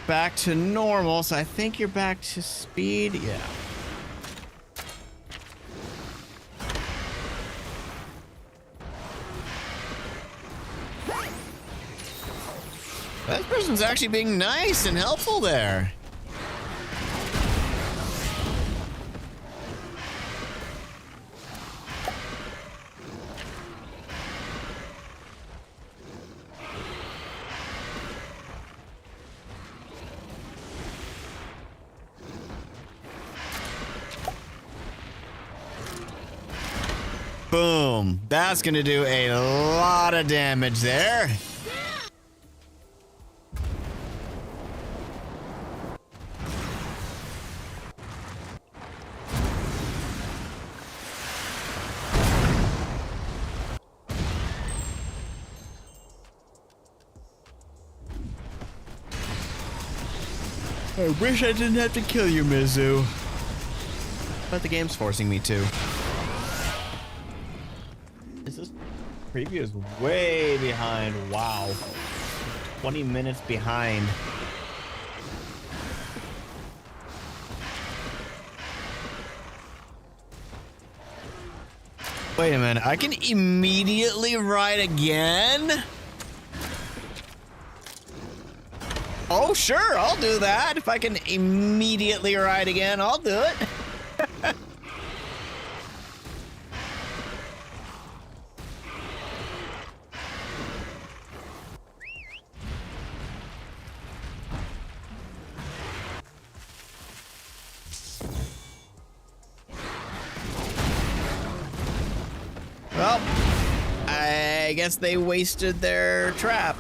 Back to normal, so I think you're back to speed. Yeah. That person's actually being nice and helpful there. Boom. That's gonna do a lot of damage there. I wish I didn't have to kill you, Mizu. But the game's forcing me to. This preview is way behind. Wow. 20 minutes behind. Wait a minute. I can immediately ride again? Oh, sure, I'll do that. If I can immediately ride again, I'll do it. Well, I guess they wasted their trap.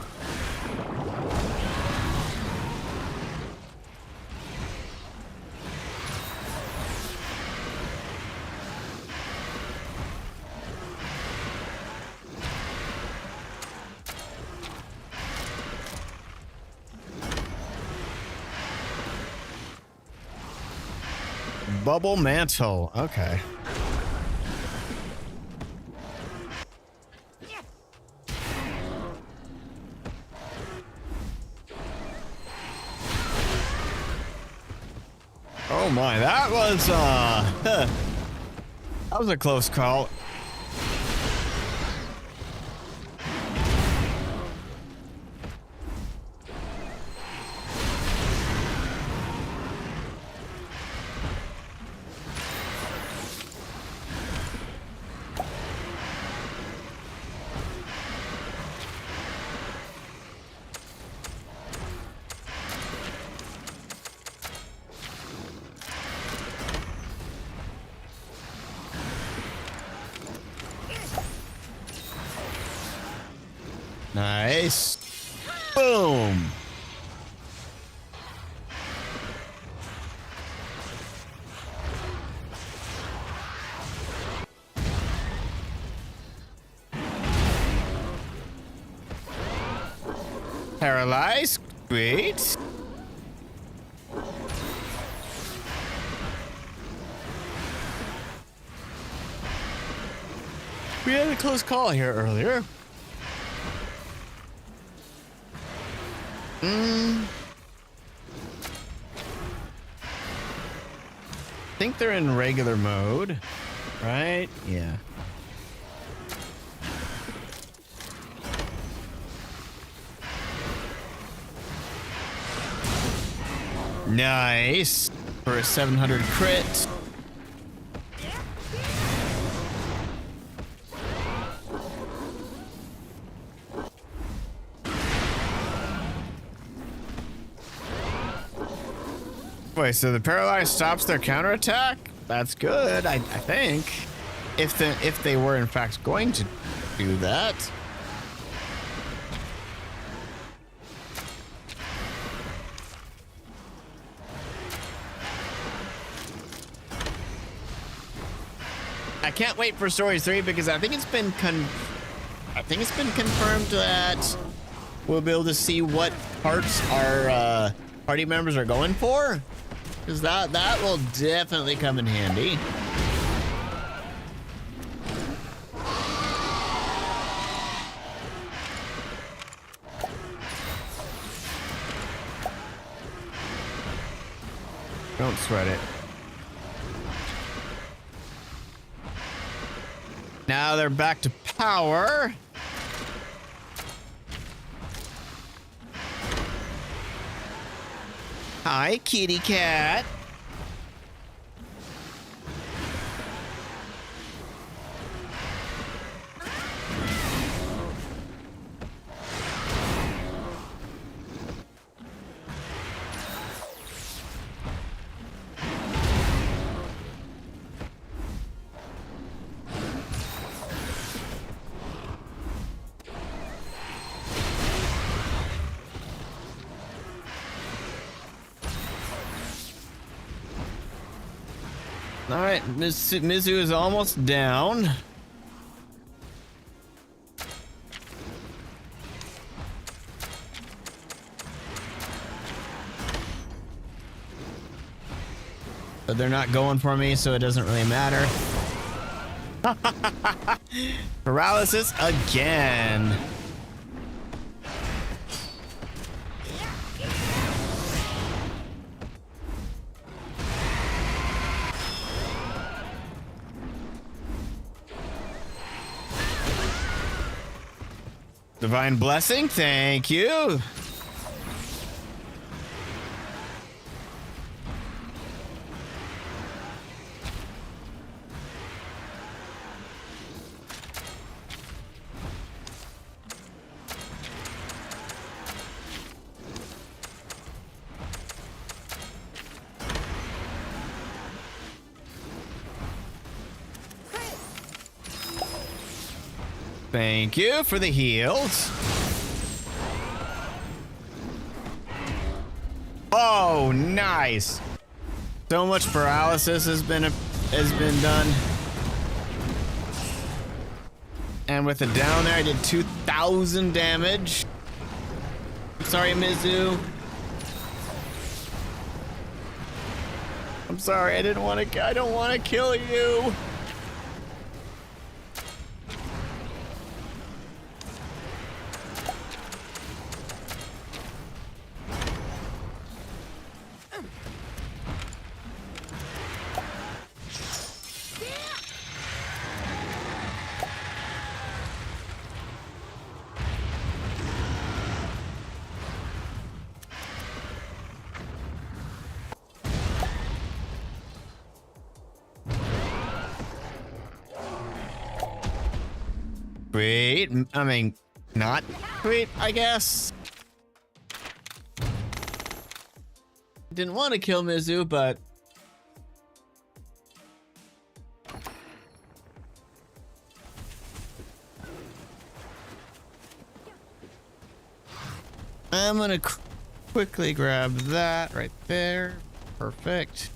Bubble mantle. Okay. Oh my, that was that was a close call. Nice. Boom. Paralyzed. Great. We had a close call here earlier. I think they're in regular mode, right? Yeah. Nice for a 700 crit. Wait, so the paralyzed stops their counterattack? That's good, I think. If they were in fact going to do that. I can't wait for Stories 3 because I think it's been confirmed that we'll be able to see what parts our party members are going for. Because that will definitely come in handy. Don't sweat it. Now they're back to power. Hi, kitty cat. All right, Mizu is almost down. But they're not going for me, so it doesn't really matter. Paralysis again. Divine blessing, thank you. Thank you for the heals. Oh, nice. So much paralysis has been done. And with the down there, I did 2,000 damage. I'm sorry, Mizu. I'm sorry, I don't want to kill you. Sweet. I mean, not sweet, I guess. Didn't want to kill Mizu, but I'm gonna quickly grab that right there. Perfect.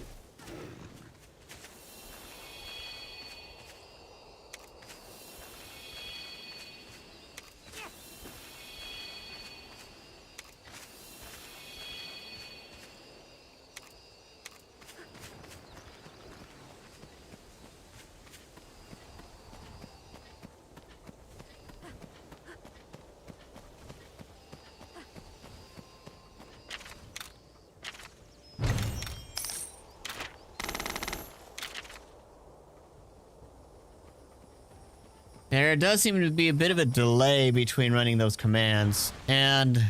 There does seem to be a bit of a delay between running those commands, and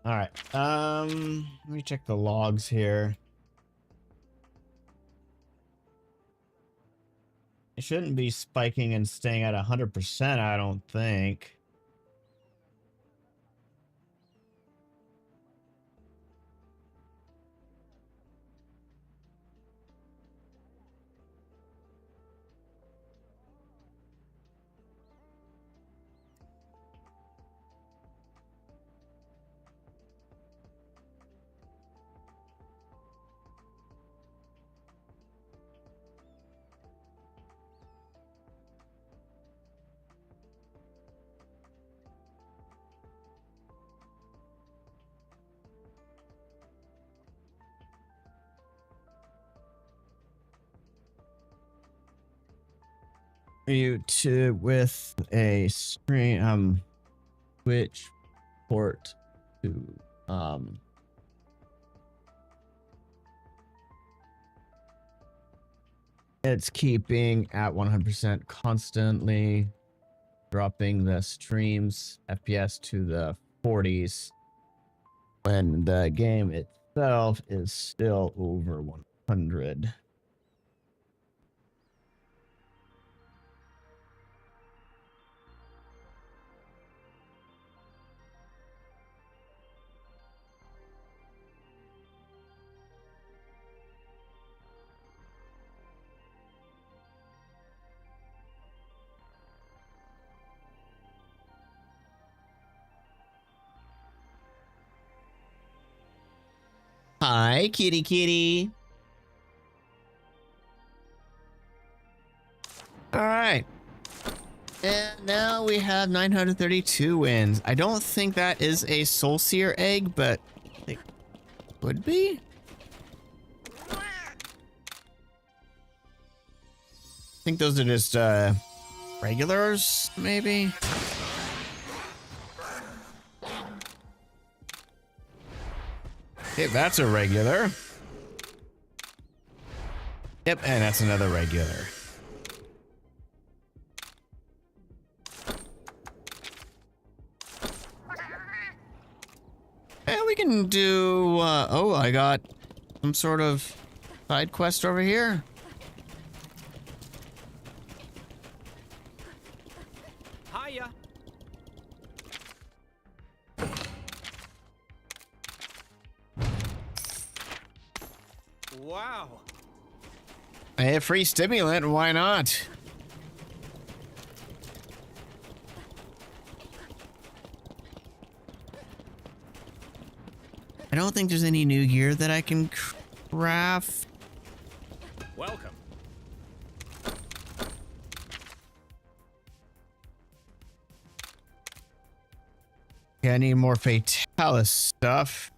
all right. Let me check the logs here. It shouldn't be spiking and staying at 100%, I don't think. Mute with a stream Switch port to it's keeping at 100% constantly, dropping the streams FPS to the 40s when the game itself is still over 100. Hi, kitty kitty. All right. And now we have 932 wins. I don't think that is a Soul Seer egg, but it would be. I think those are just regulars, maybe. Okay, that's a regular. Yep, and that's another regular. And we can do, oh, I got some sort of side quest over here. Hiya. Wow. Hey, free stimulant, why not? I don't think there's any new gear that I can craft. Welcome. Yeah, I need more Fatalis stuff.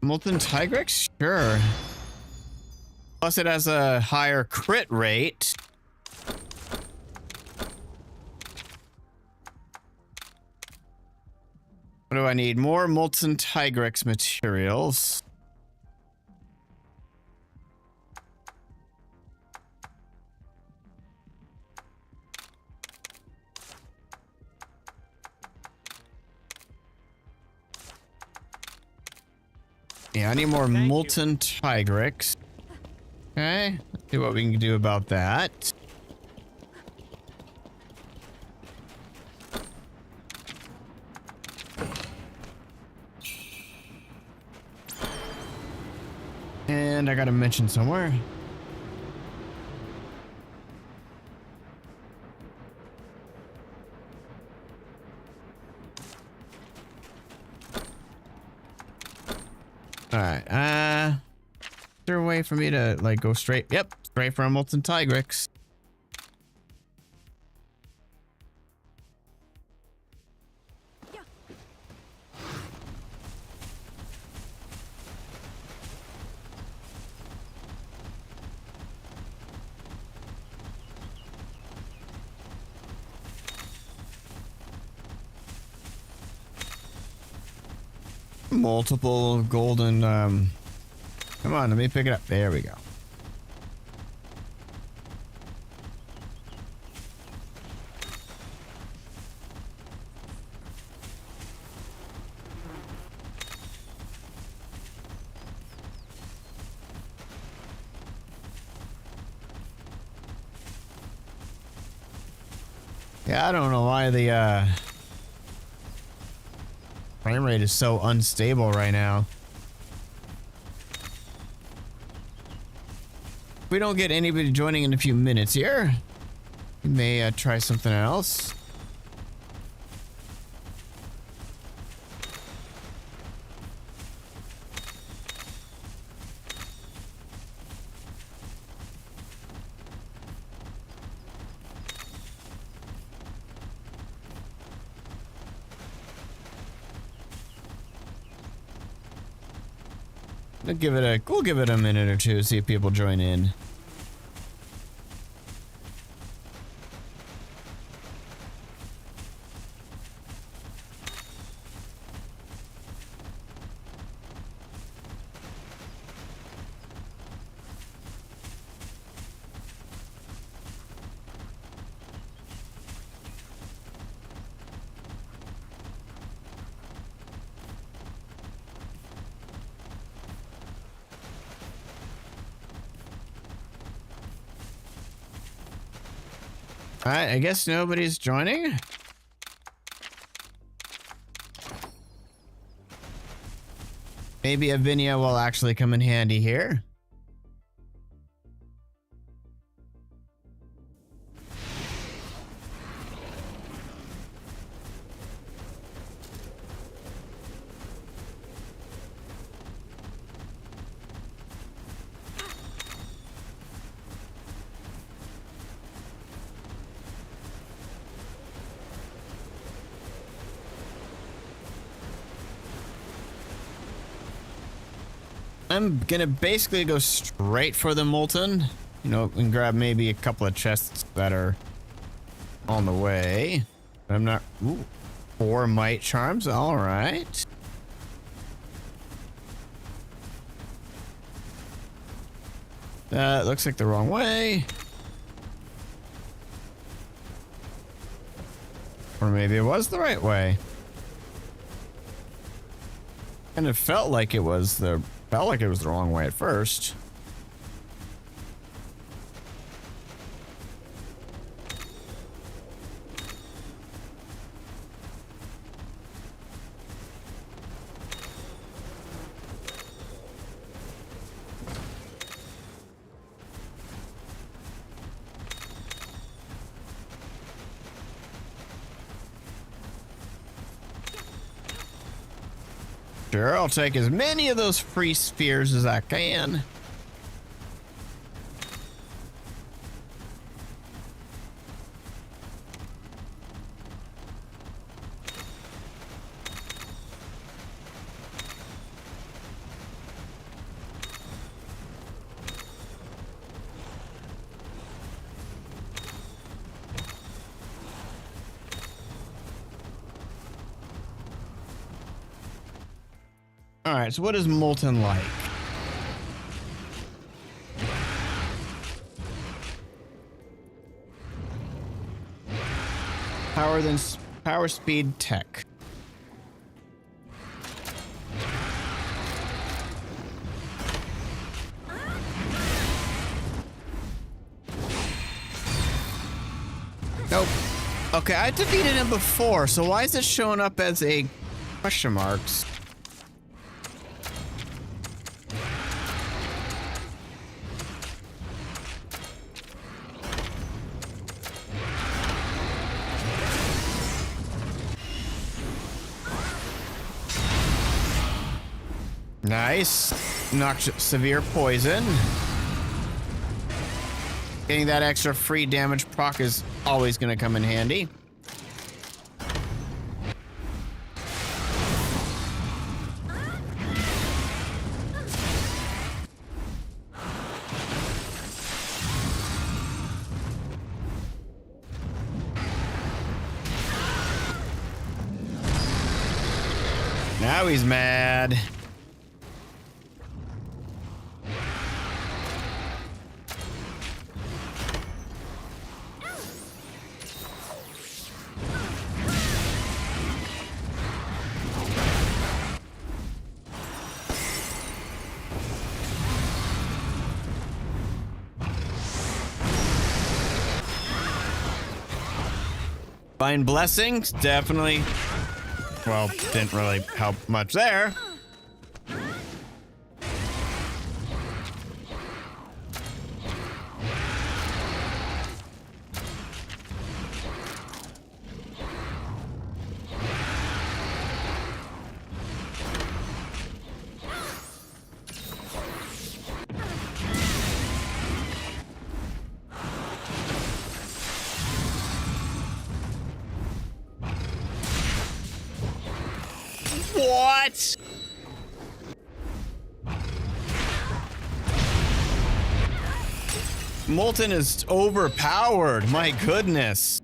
Molten Tigrex? Sure. Plus it has a higher crit rate. What do I need? More Molten Tigrex materials. Yeah, I need more Molten Tigrex. Okay, let's see what we can do about that. And I gotta mention somewhere. there a way for me to like go straight? Yep, straight for a molten Tigrix. Multiple golden, come on, let me pick it up. There we go. Yeah, I don't know why the, frame rate is so unstable right now. If we don't get anybody joining in a few minutes here, we may try something else. We'll give it a minute or two, see if people join in. Alright, I guess nobody's joining. Maybe a Vinia will actually come in handy here. I'm gonna basically go straight for the molten, you know, and grab maybe a couple of chests that are on the way. But I'm not. Ooh, 4 might charms. All right. That looks like the wrong way. Or maybe it was the right way. And it felt like it was the wrong way at first. Sure, I'll take as many of those free spheres as I can. All right, so what is molten like? Power speed tech. Nope. Okay, I defeated him before, so why is it showing up as a question marks? Nice. knocked severe poison. Getting that extra free damage proc is always going to come in handy. Now he's mad. Divine blessings, definitely. Well, didn't really help much there. What? Molten is overpowered. My goodness.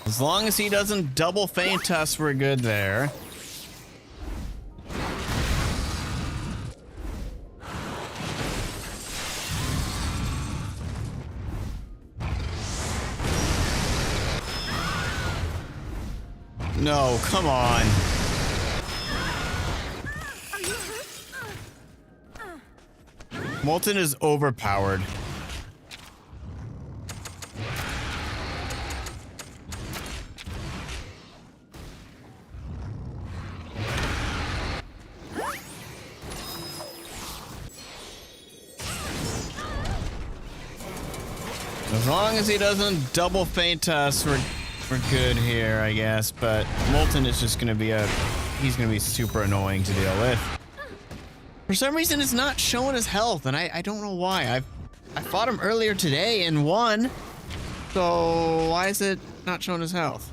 As long as he doesn't double feint us, we're good there. No, come on. Molten is overpowered. As long as he doesn't double feint us, we're good here, I guess. But Molten is just gonna be he's gonna be super annoying to deal with. For some reason, it's not showing his health, and I don't know why. I fought him earlier today and won. So why is it not showing his health?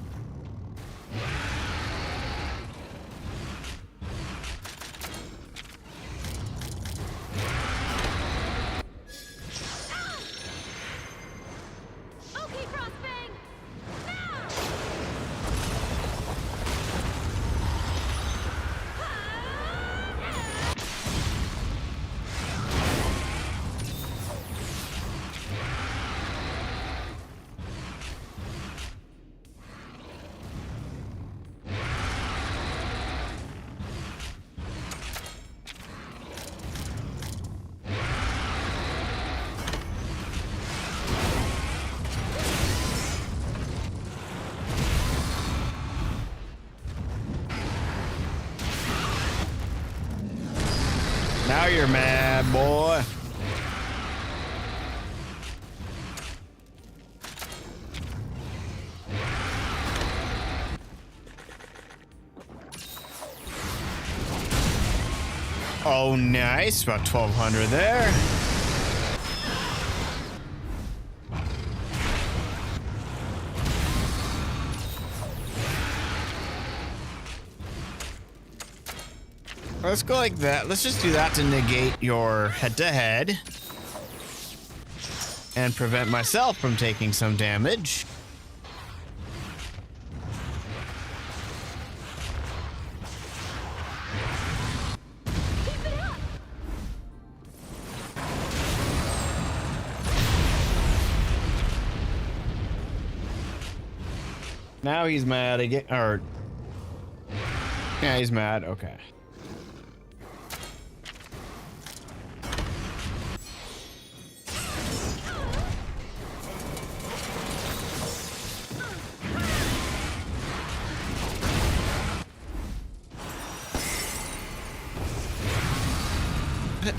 Now you're mad, boy. Oh, nice. About 1,200 there. Let's go like that. Let's just do that to negate your head-to-head and prevent myself from taking some damage. Now he's mad again, or yeah, he's mad. Okay.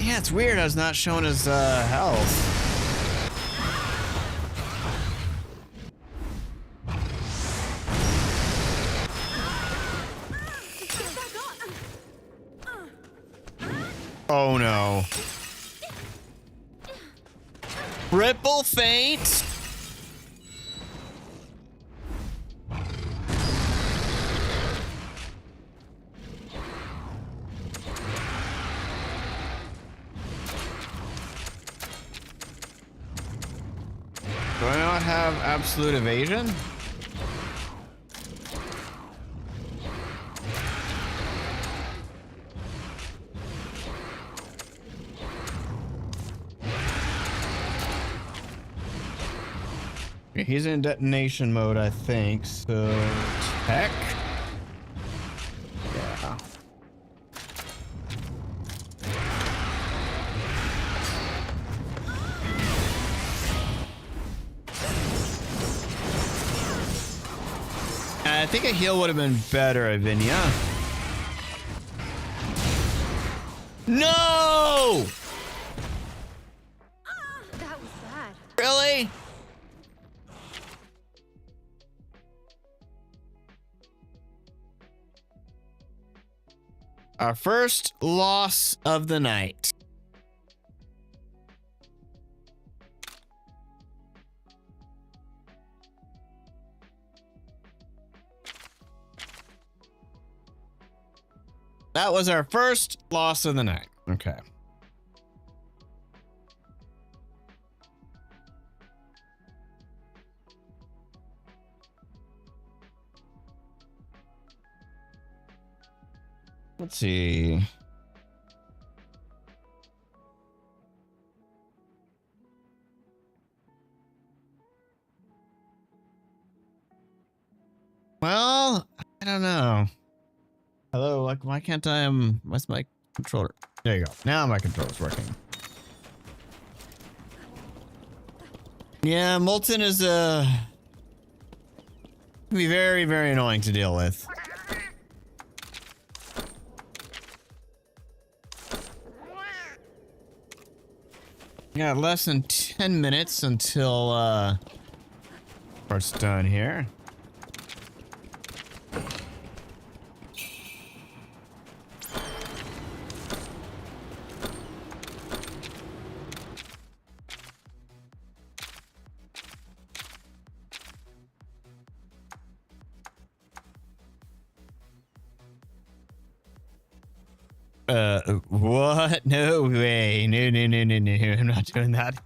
Yeah, it's weird. I was not showing his health. Oh no. Ripple feint. Do I not have absolute evasion? He's in detonation mode, I think. So, tech? Yeah. I think a heal would have been better, Avinia. No! That was bad. Really? Our first loss of the night. That was our first loss of the night. Okay. Let's see. Well, I don't know. Hello, like, why can't I, what's my controller? There you go. Now my controller's working. Yeah, Molten is, can be very, very annoying to deal with. Yeah, less than 10 minutes until, part's done here. What? No way. No, no, no, no, no. I'm not doing that.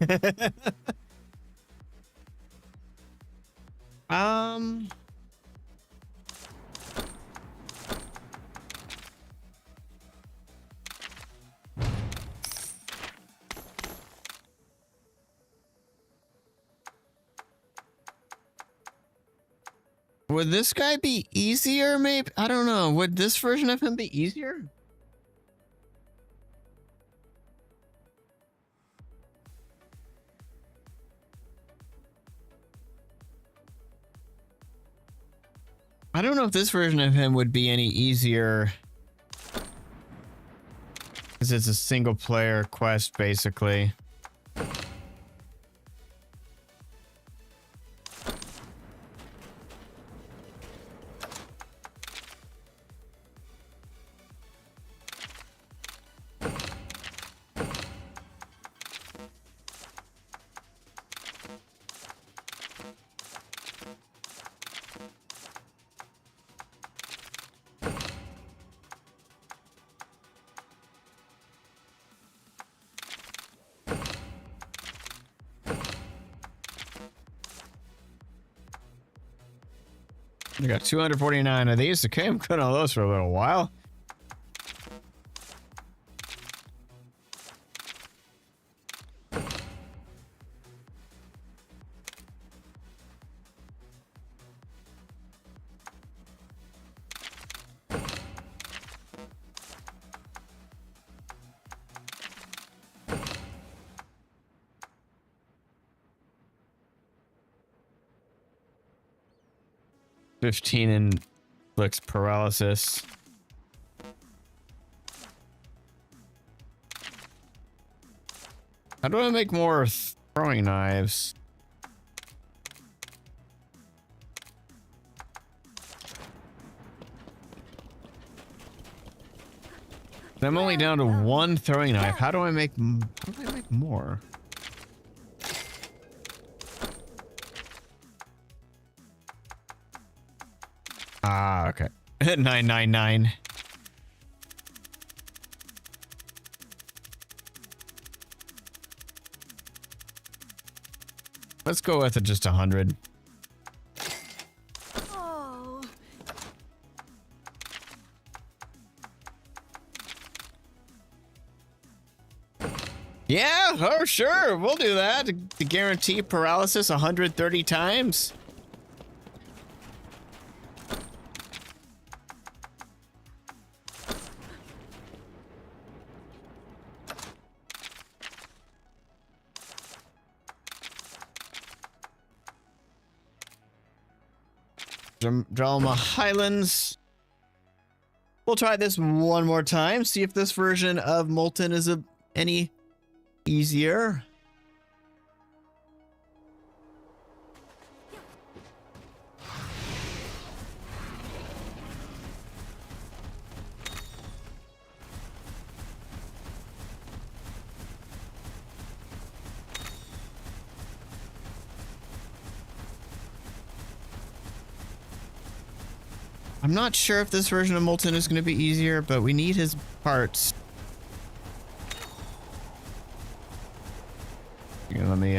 Would this guy be easier, maybe? I don't know. Would this version of him be easier? I don't know if this version of him would be any easier. Because it's a single player quest, basically. We got 249 of these. Okay, I'm cutting all those for a little while. Inflicts paralysis. How do I make more throwing knives? I'm only down to one throwing knife. How do I make more? Ah, okay. 999. Let's go with it just 100. Oh. Yeah, oh sure, we'll do that. To guarantee paralysis 130 times. Drama Highlands. We'll try this one more time, see if this version of Molten is any easier. I'm not sure if this version of Molten is going to be easier, but we need his parts. Here, let me,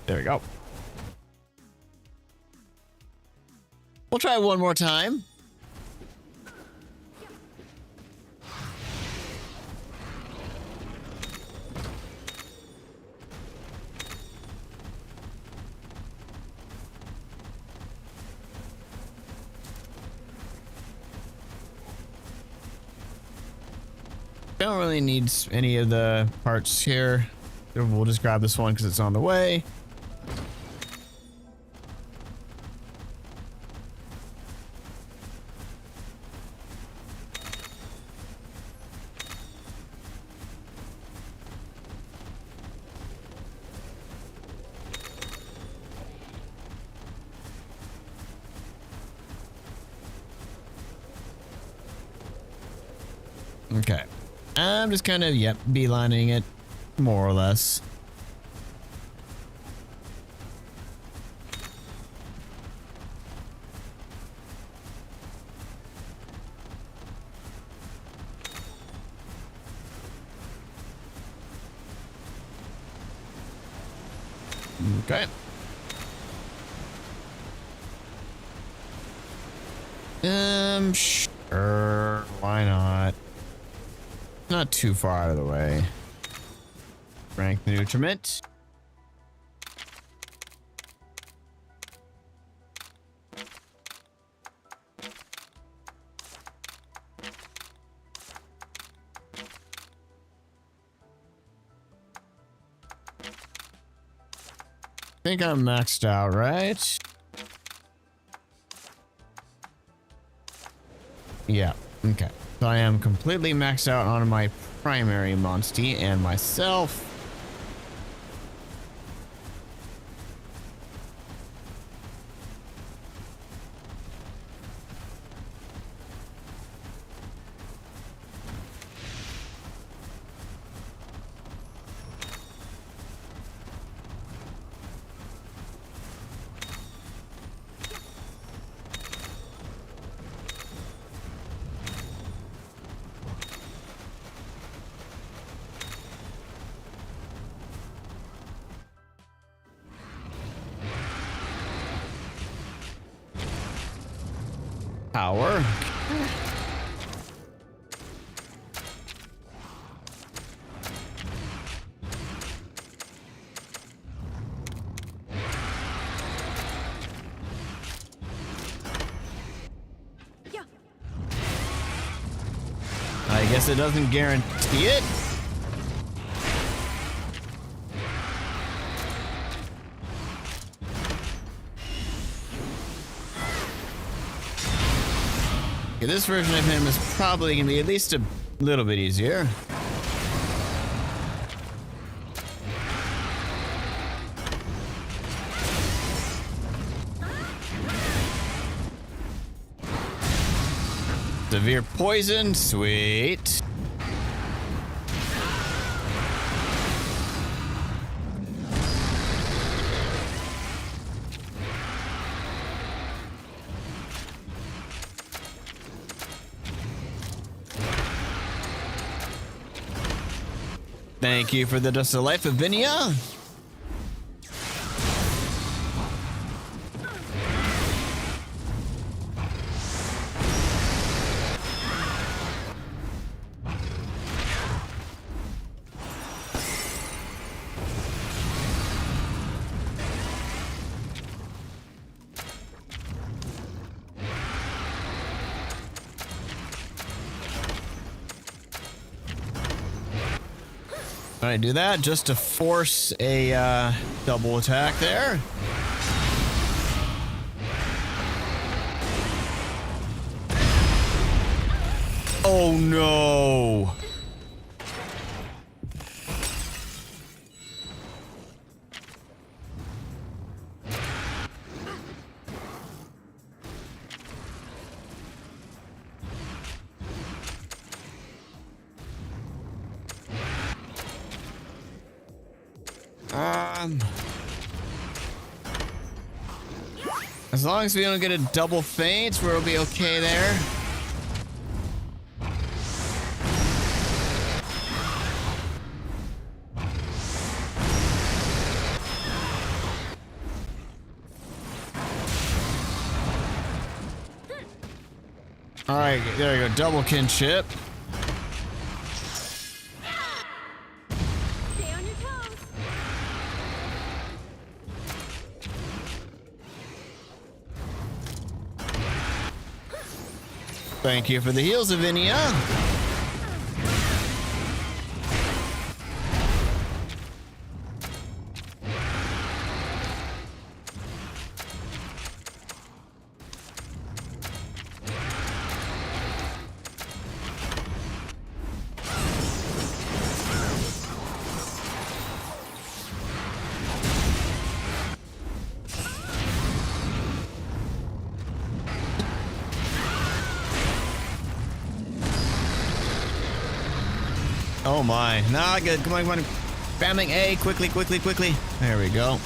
there we go. We'll try one more time. Don't really need any of the parts here. We'll just grab this one because it's on the way. Okay. I'm just kind of, yep, beelining it, more or less. Okay. Sure, why not? Not too far out of the way. Rank the nutriment. I think I'm maxed out, right? Yeah, okay. So I am completely maxed out on my primary Monstie and myself. Power. Yeah. I guess it doesn't guarantee it. Okay, this version of him is probably going to be at least a little bit easier. Severe poison, sweet. Thank you for the Dust of Life, Avinia. I do that just to force a double attack there. Oh no. As long as we don't get a double feint, we'll be okay there. All right, there you go, double kinship. Stay on your toes. Thank you for the heals, Avinia. Oh my, not good. Come on, come on. Spamming A, quickly, quickly, quickly. There we go.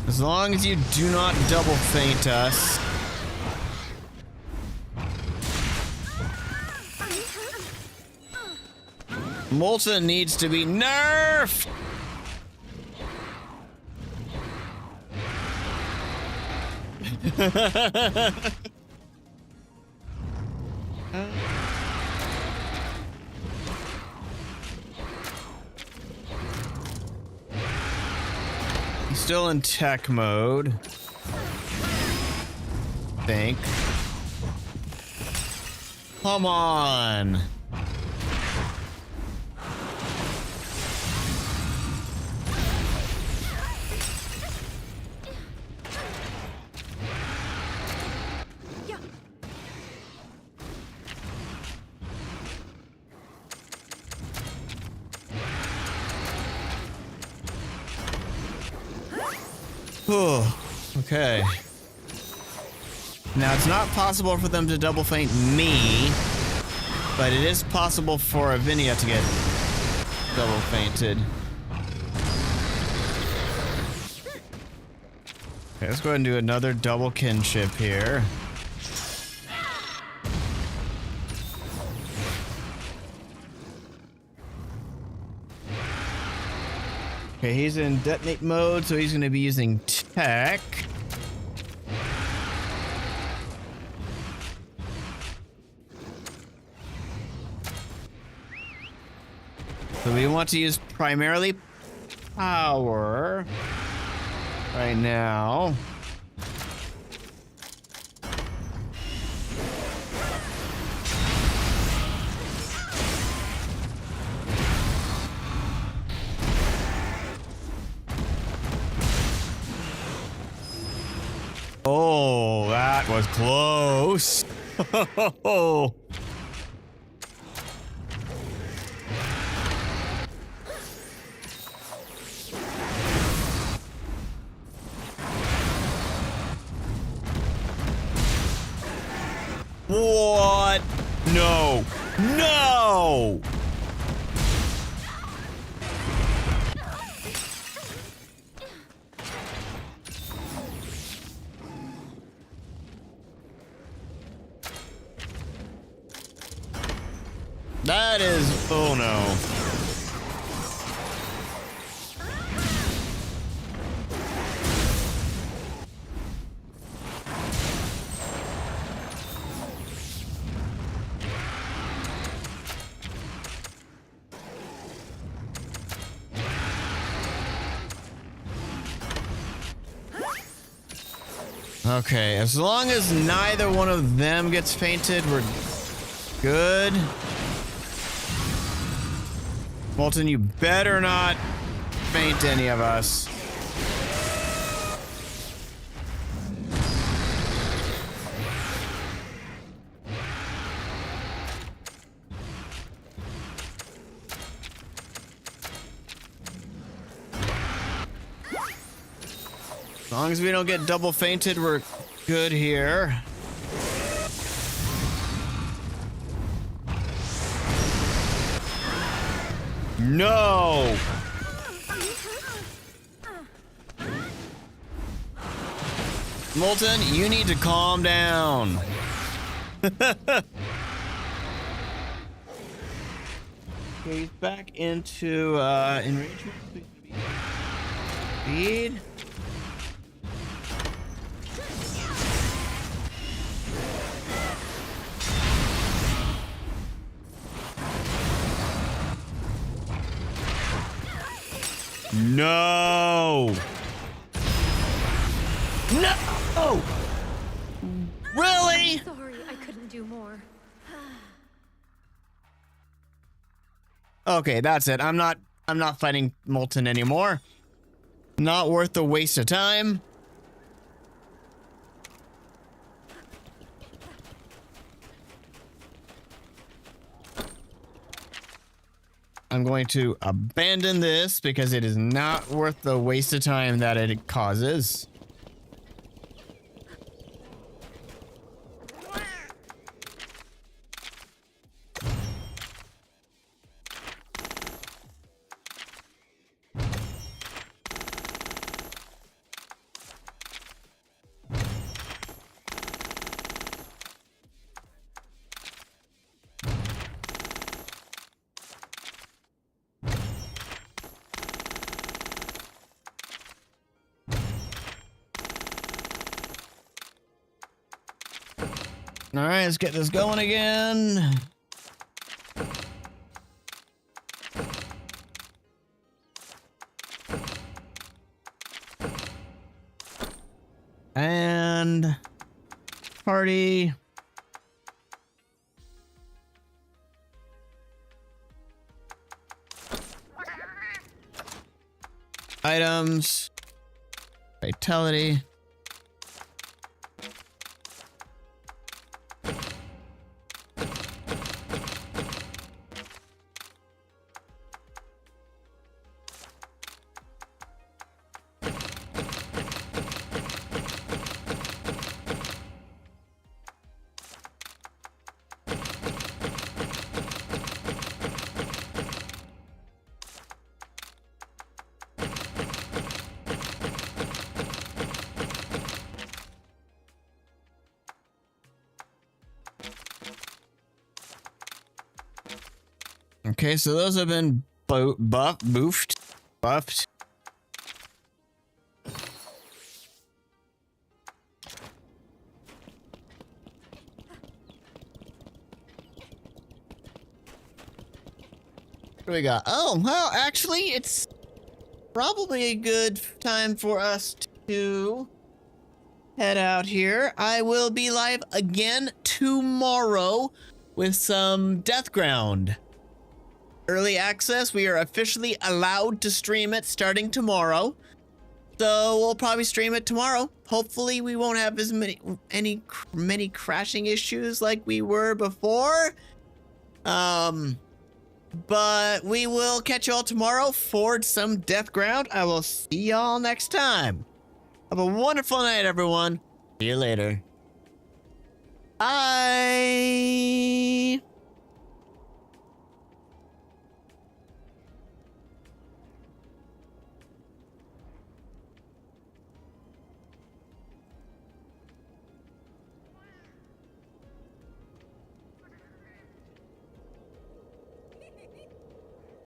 As long as you do not double feint us. Molta needs to be nerfed! Still in tech mode. Think. Come on. Oh, okay. Now, it's not possible for them to double feint me, but it is possible for Avinia to get double feinted. Okay, let's go ahead and do another double kinship here. Okay, he's in detonate mode, so he's going to be using tech. So we want to use primarily power right now. That was close. What? No. No! That is... Oh no. Okay, as long as neither one of them gets fainted, we're good. Molten, you better not faint any of us. As long as we don't get double fainted, we're good here. No! Molten, you need to calm down. Okay, he's back into enragement. Speed. No! No! Really? Sorry, I couldn't do more. Okay, that's it. I'm not fighting Molten anymore. Not worth the waste of time. I'm going to abandon this because it is not worth the waste of time that it causes. All right, let's get this going again. And party. Items. Fatality. Okay, so those have been buffed. What do we got? Oh, well, actually, it's probably a good time for us to head out here. I will be live again tomorrow with some Deathground. Early access, we are officially allowed to stream it starting tomorrow. So we'll probably stream it tomorrow Hopefully we won't have as many crashing issues like we were before. But we will catch you all tomorrow for some Death Ground. I will see y'all next time. Have a wonderful night, everyone. See you later. Bye.